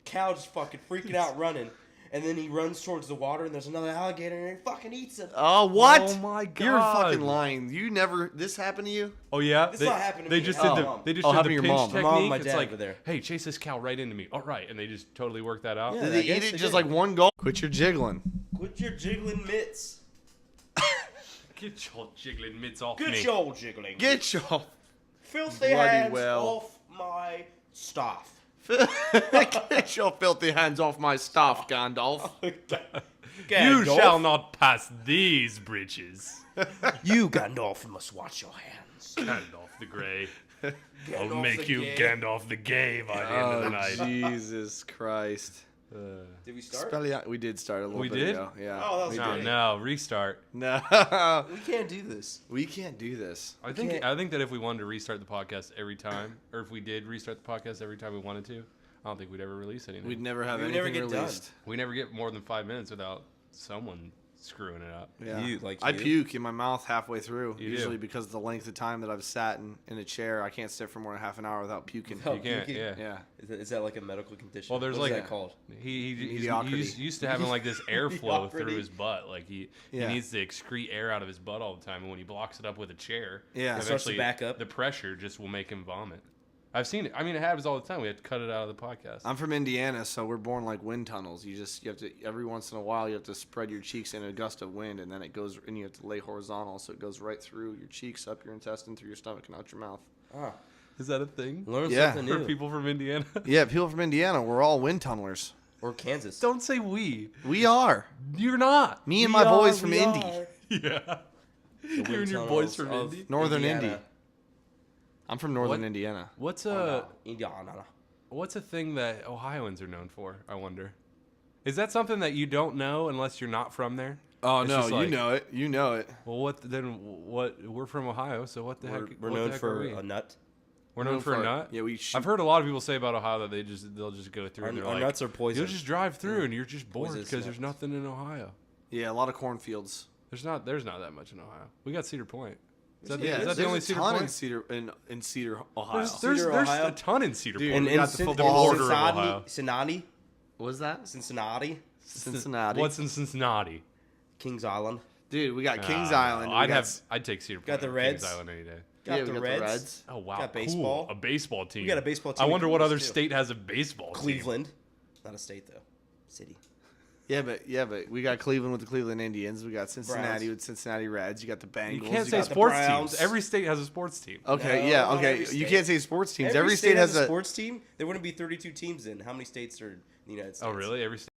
cow just fucking freaking out running, and then he runs towards the water, and there's another alligator, and he fucking eats him. Oh, what? Oh my You're God. fucking lying. You never. This happened to you? Oh yeah. It's not happening to They me. just Oh. did the. They just Oh, did happened the to your pinch mom. technique. My mom and my It's dad like, were there. hey, chase this cow right into me. All right, and they just totally work that out. Yeah. Did I they guess eat it they just did. like one go? Quit your jiggling. Quit your jiggling mitts. Get your jiggling mitts off Good me. your jiggling. Get your. filthy bloody hands well. off my stuff. Get your filthy hands off my stuff, Gandalf. You Gandalf. shall not pass these bridges. You, Gandalf, must watch your hands. Gandalf the Grey. I'll Gandalf make the you Gay. Gandalf the Gay by the end of the Oh, night. Jesus Christ. Did we start? We did start a little We bit did? ago. Yeah. Oh, that was we No, did. no, restart. No. We can't do this. We can't do this. I think can't- I think that if we wanted to restart the podcast every time, or if we did restart the podcast every time we wanted to, I don't think we'd ever release anything. We'd never have We'd anything never get done. released. We never get more than 5 minutes without someone screwing it up. Yeah. You, like I you? puke in my mouth halfway through. You usually do. because of the length of time that I've sat in a chair. I can't sit for more than half an hour without puking. Oh, You can't, puking? yeah. Yeah. Is that like a medical condition? Well, there's What is like- that called? He's Mediocrity. used to having like this airflow through Mediocrity. his butt. Like he Yeah. needs to excrete air out of his butt all the time, and when he blocks it up with a chair, Yeah. It starts to eventually back up. the pressure just will make him vomit. I've seen it. I mean, it happens all the time. We have to cut it out of the podcast. I'm from Indiana, so we're born like wind tunnels. You have to every once in a while you have to spread your cheeks in a gust of wind, and then it goes and you have to lay horizontal, so it goes right through your cheeks, up your intestine, through your stomach, and out your mouth. Ah, Is that a thing? learn Yeah. something For new. people from Indiana? Yeah, people from Indiana, we're all wind tunnelers. Or Kansas. Don't say we. We are. You're not. Me and We my boys are, from we Indy, are Yeah. the You and wind your boys tunnels from of Indy? Northern Indiana. Indy. I'm from Northern What? Indiana. What's Oh, a no. Indiana. what's a thing that Ohioans are known for? I wonder. Is that something that you don't know unless you're not from there? Oh It's no, just like- you know it. You know it. Well, what then? What we're from Ohio, so what the heck? We're what the known heck are for we? a nut. We're known for a nut. Yeah, we. I've heard a lot of people say about Ohio that they'll just go through Our, and they're our like, nuts are poison. you'll just drive through and you're just bored Poisonous because there's nuts. nothing in Ohio. Yeah, a lot of cornfields. There's not that much in Ohio. We got Cedar Point. Is that, Yeah, is that the there's only a Cedar ton in Point? Cedar in Cedar, Ohio. There's Ohio? a ton in Cedar Dude, Point. we got the Cin- football border of Cincinnati, Ohio. Cincinnati, What was that? Cincinnati, Cincinnati. What's in Cincinnati? Kings Island. Dude, we got Kings No, Island. no, we got I'd take Cedar Point. Got the over Reds. Kings Island any day. Got yeah, the we got Reds. the Reds. Oh wow, Got cool. baseball. A baseball team. We got a baseball team I in wonder what other Columbus, too. state has a baseball team. Cleveland. Not a state though. City. Yeah, but we got Cleveland with the Cleveland Indians. We got Cincinnati Browns. with Cincinnati Reds. You got the Bengals. You can't say got the sports Browns. teams. Every state has a sports team. Okay, No, yeah, not okay. every You state. can't say sports teams. Every Every state has a a sports team. There wouldn't be 32 teams in. How many states are in the United States? Oh, really? Every state.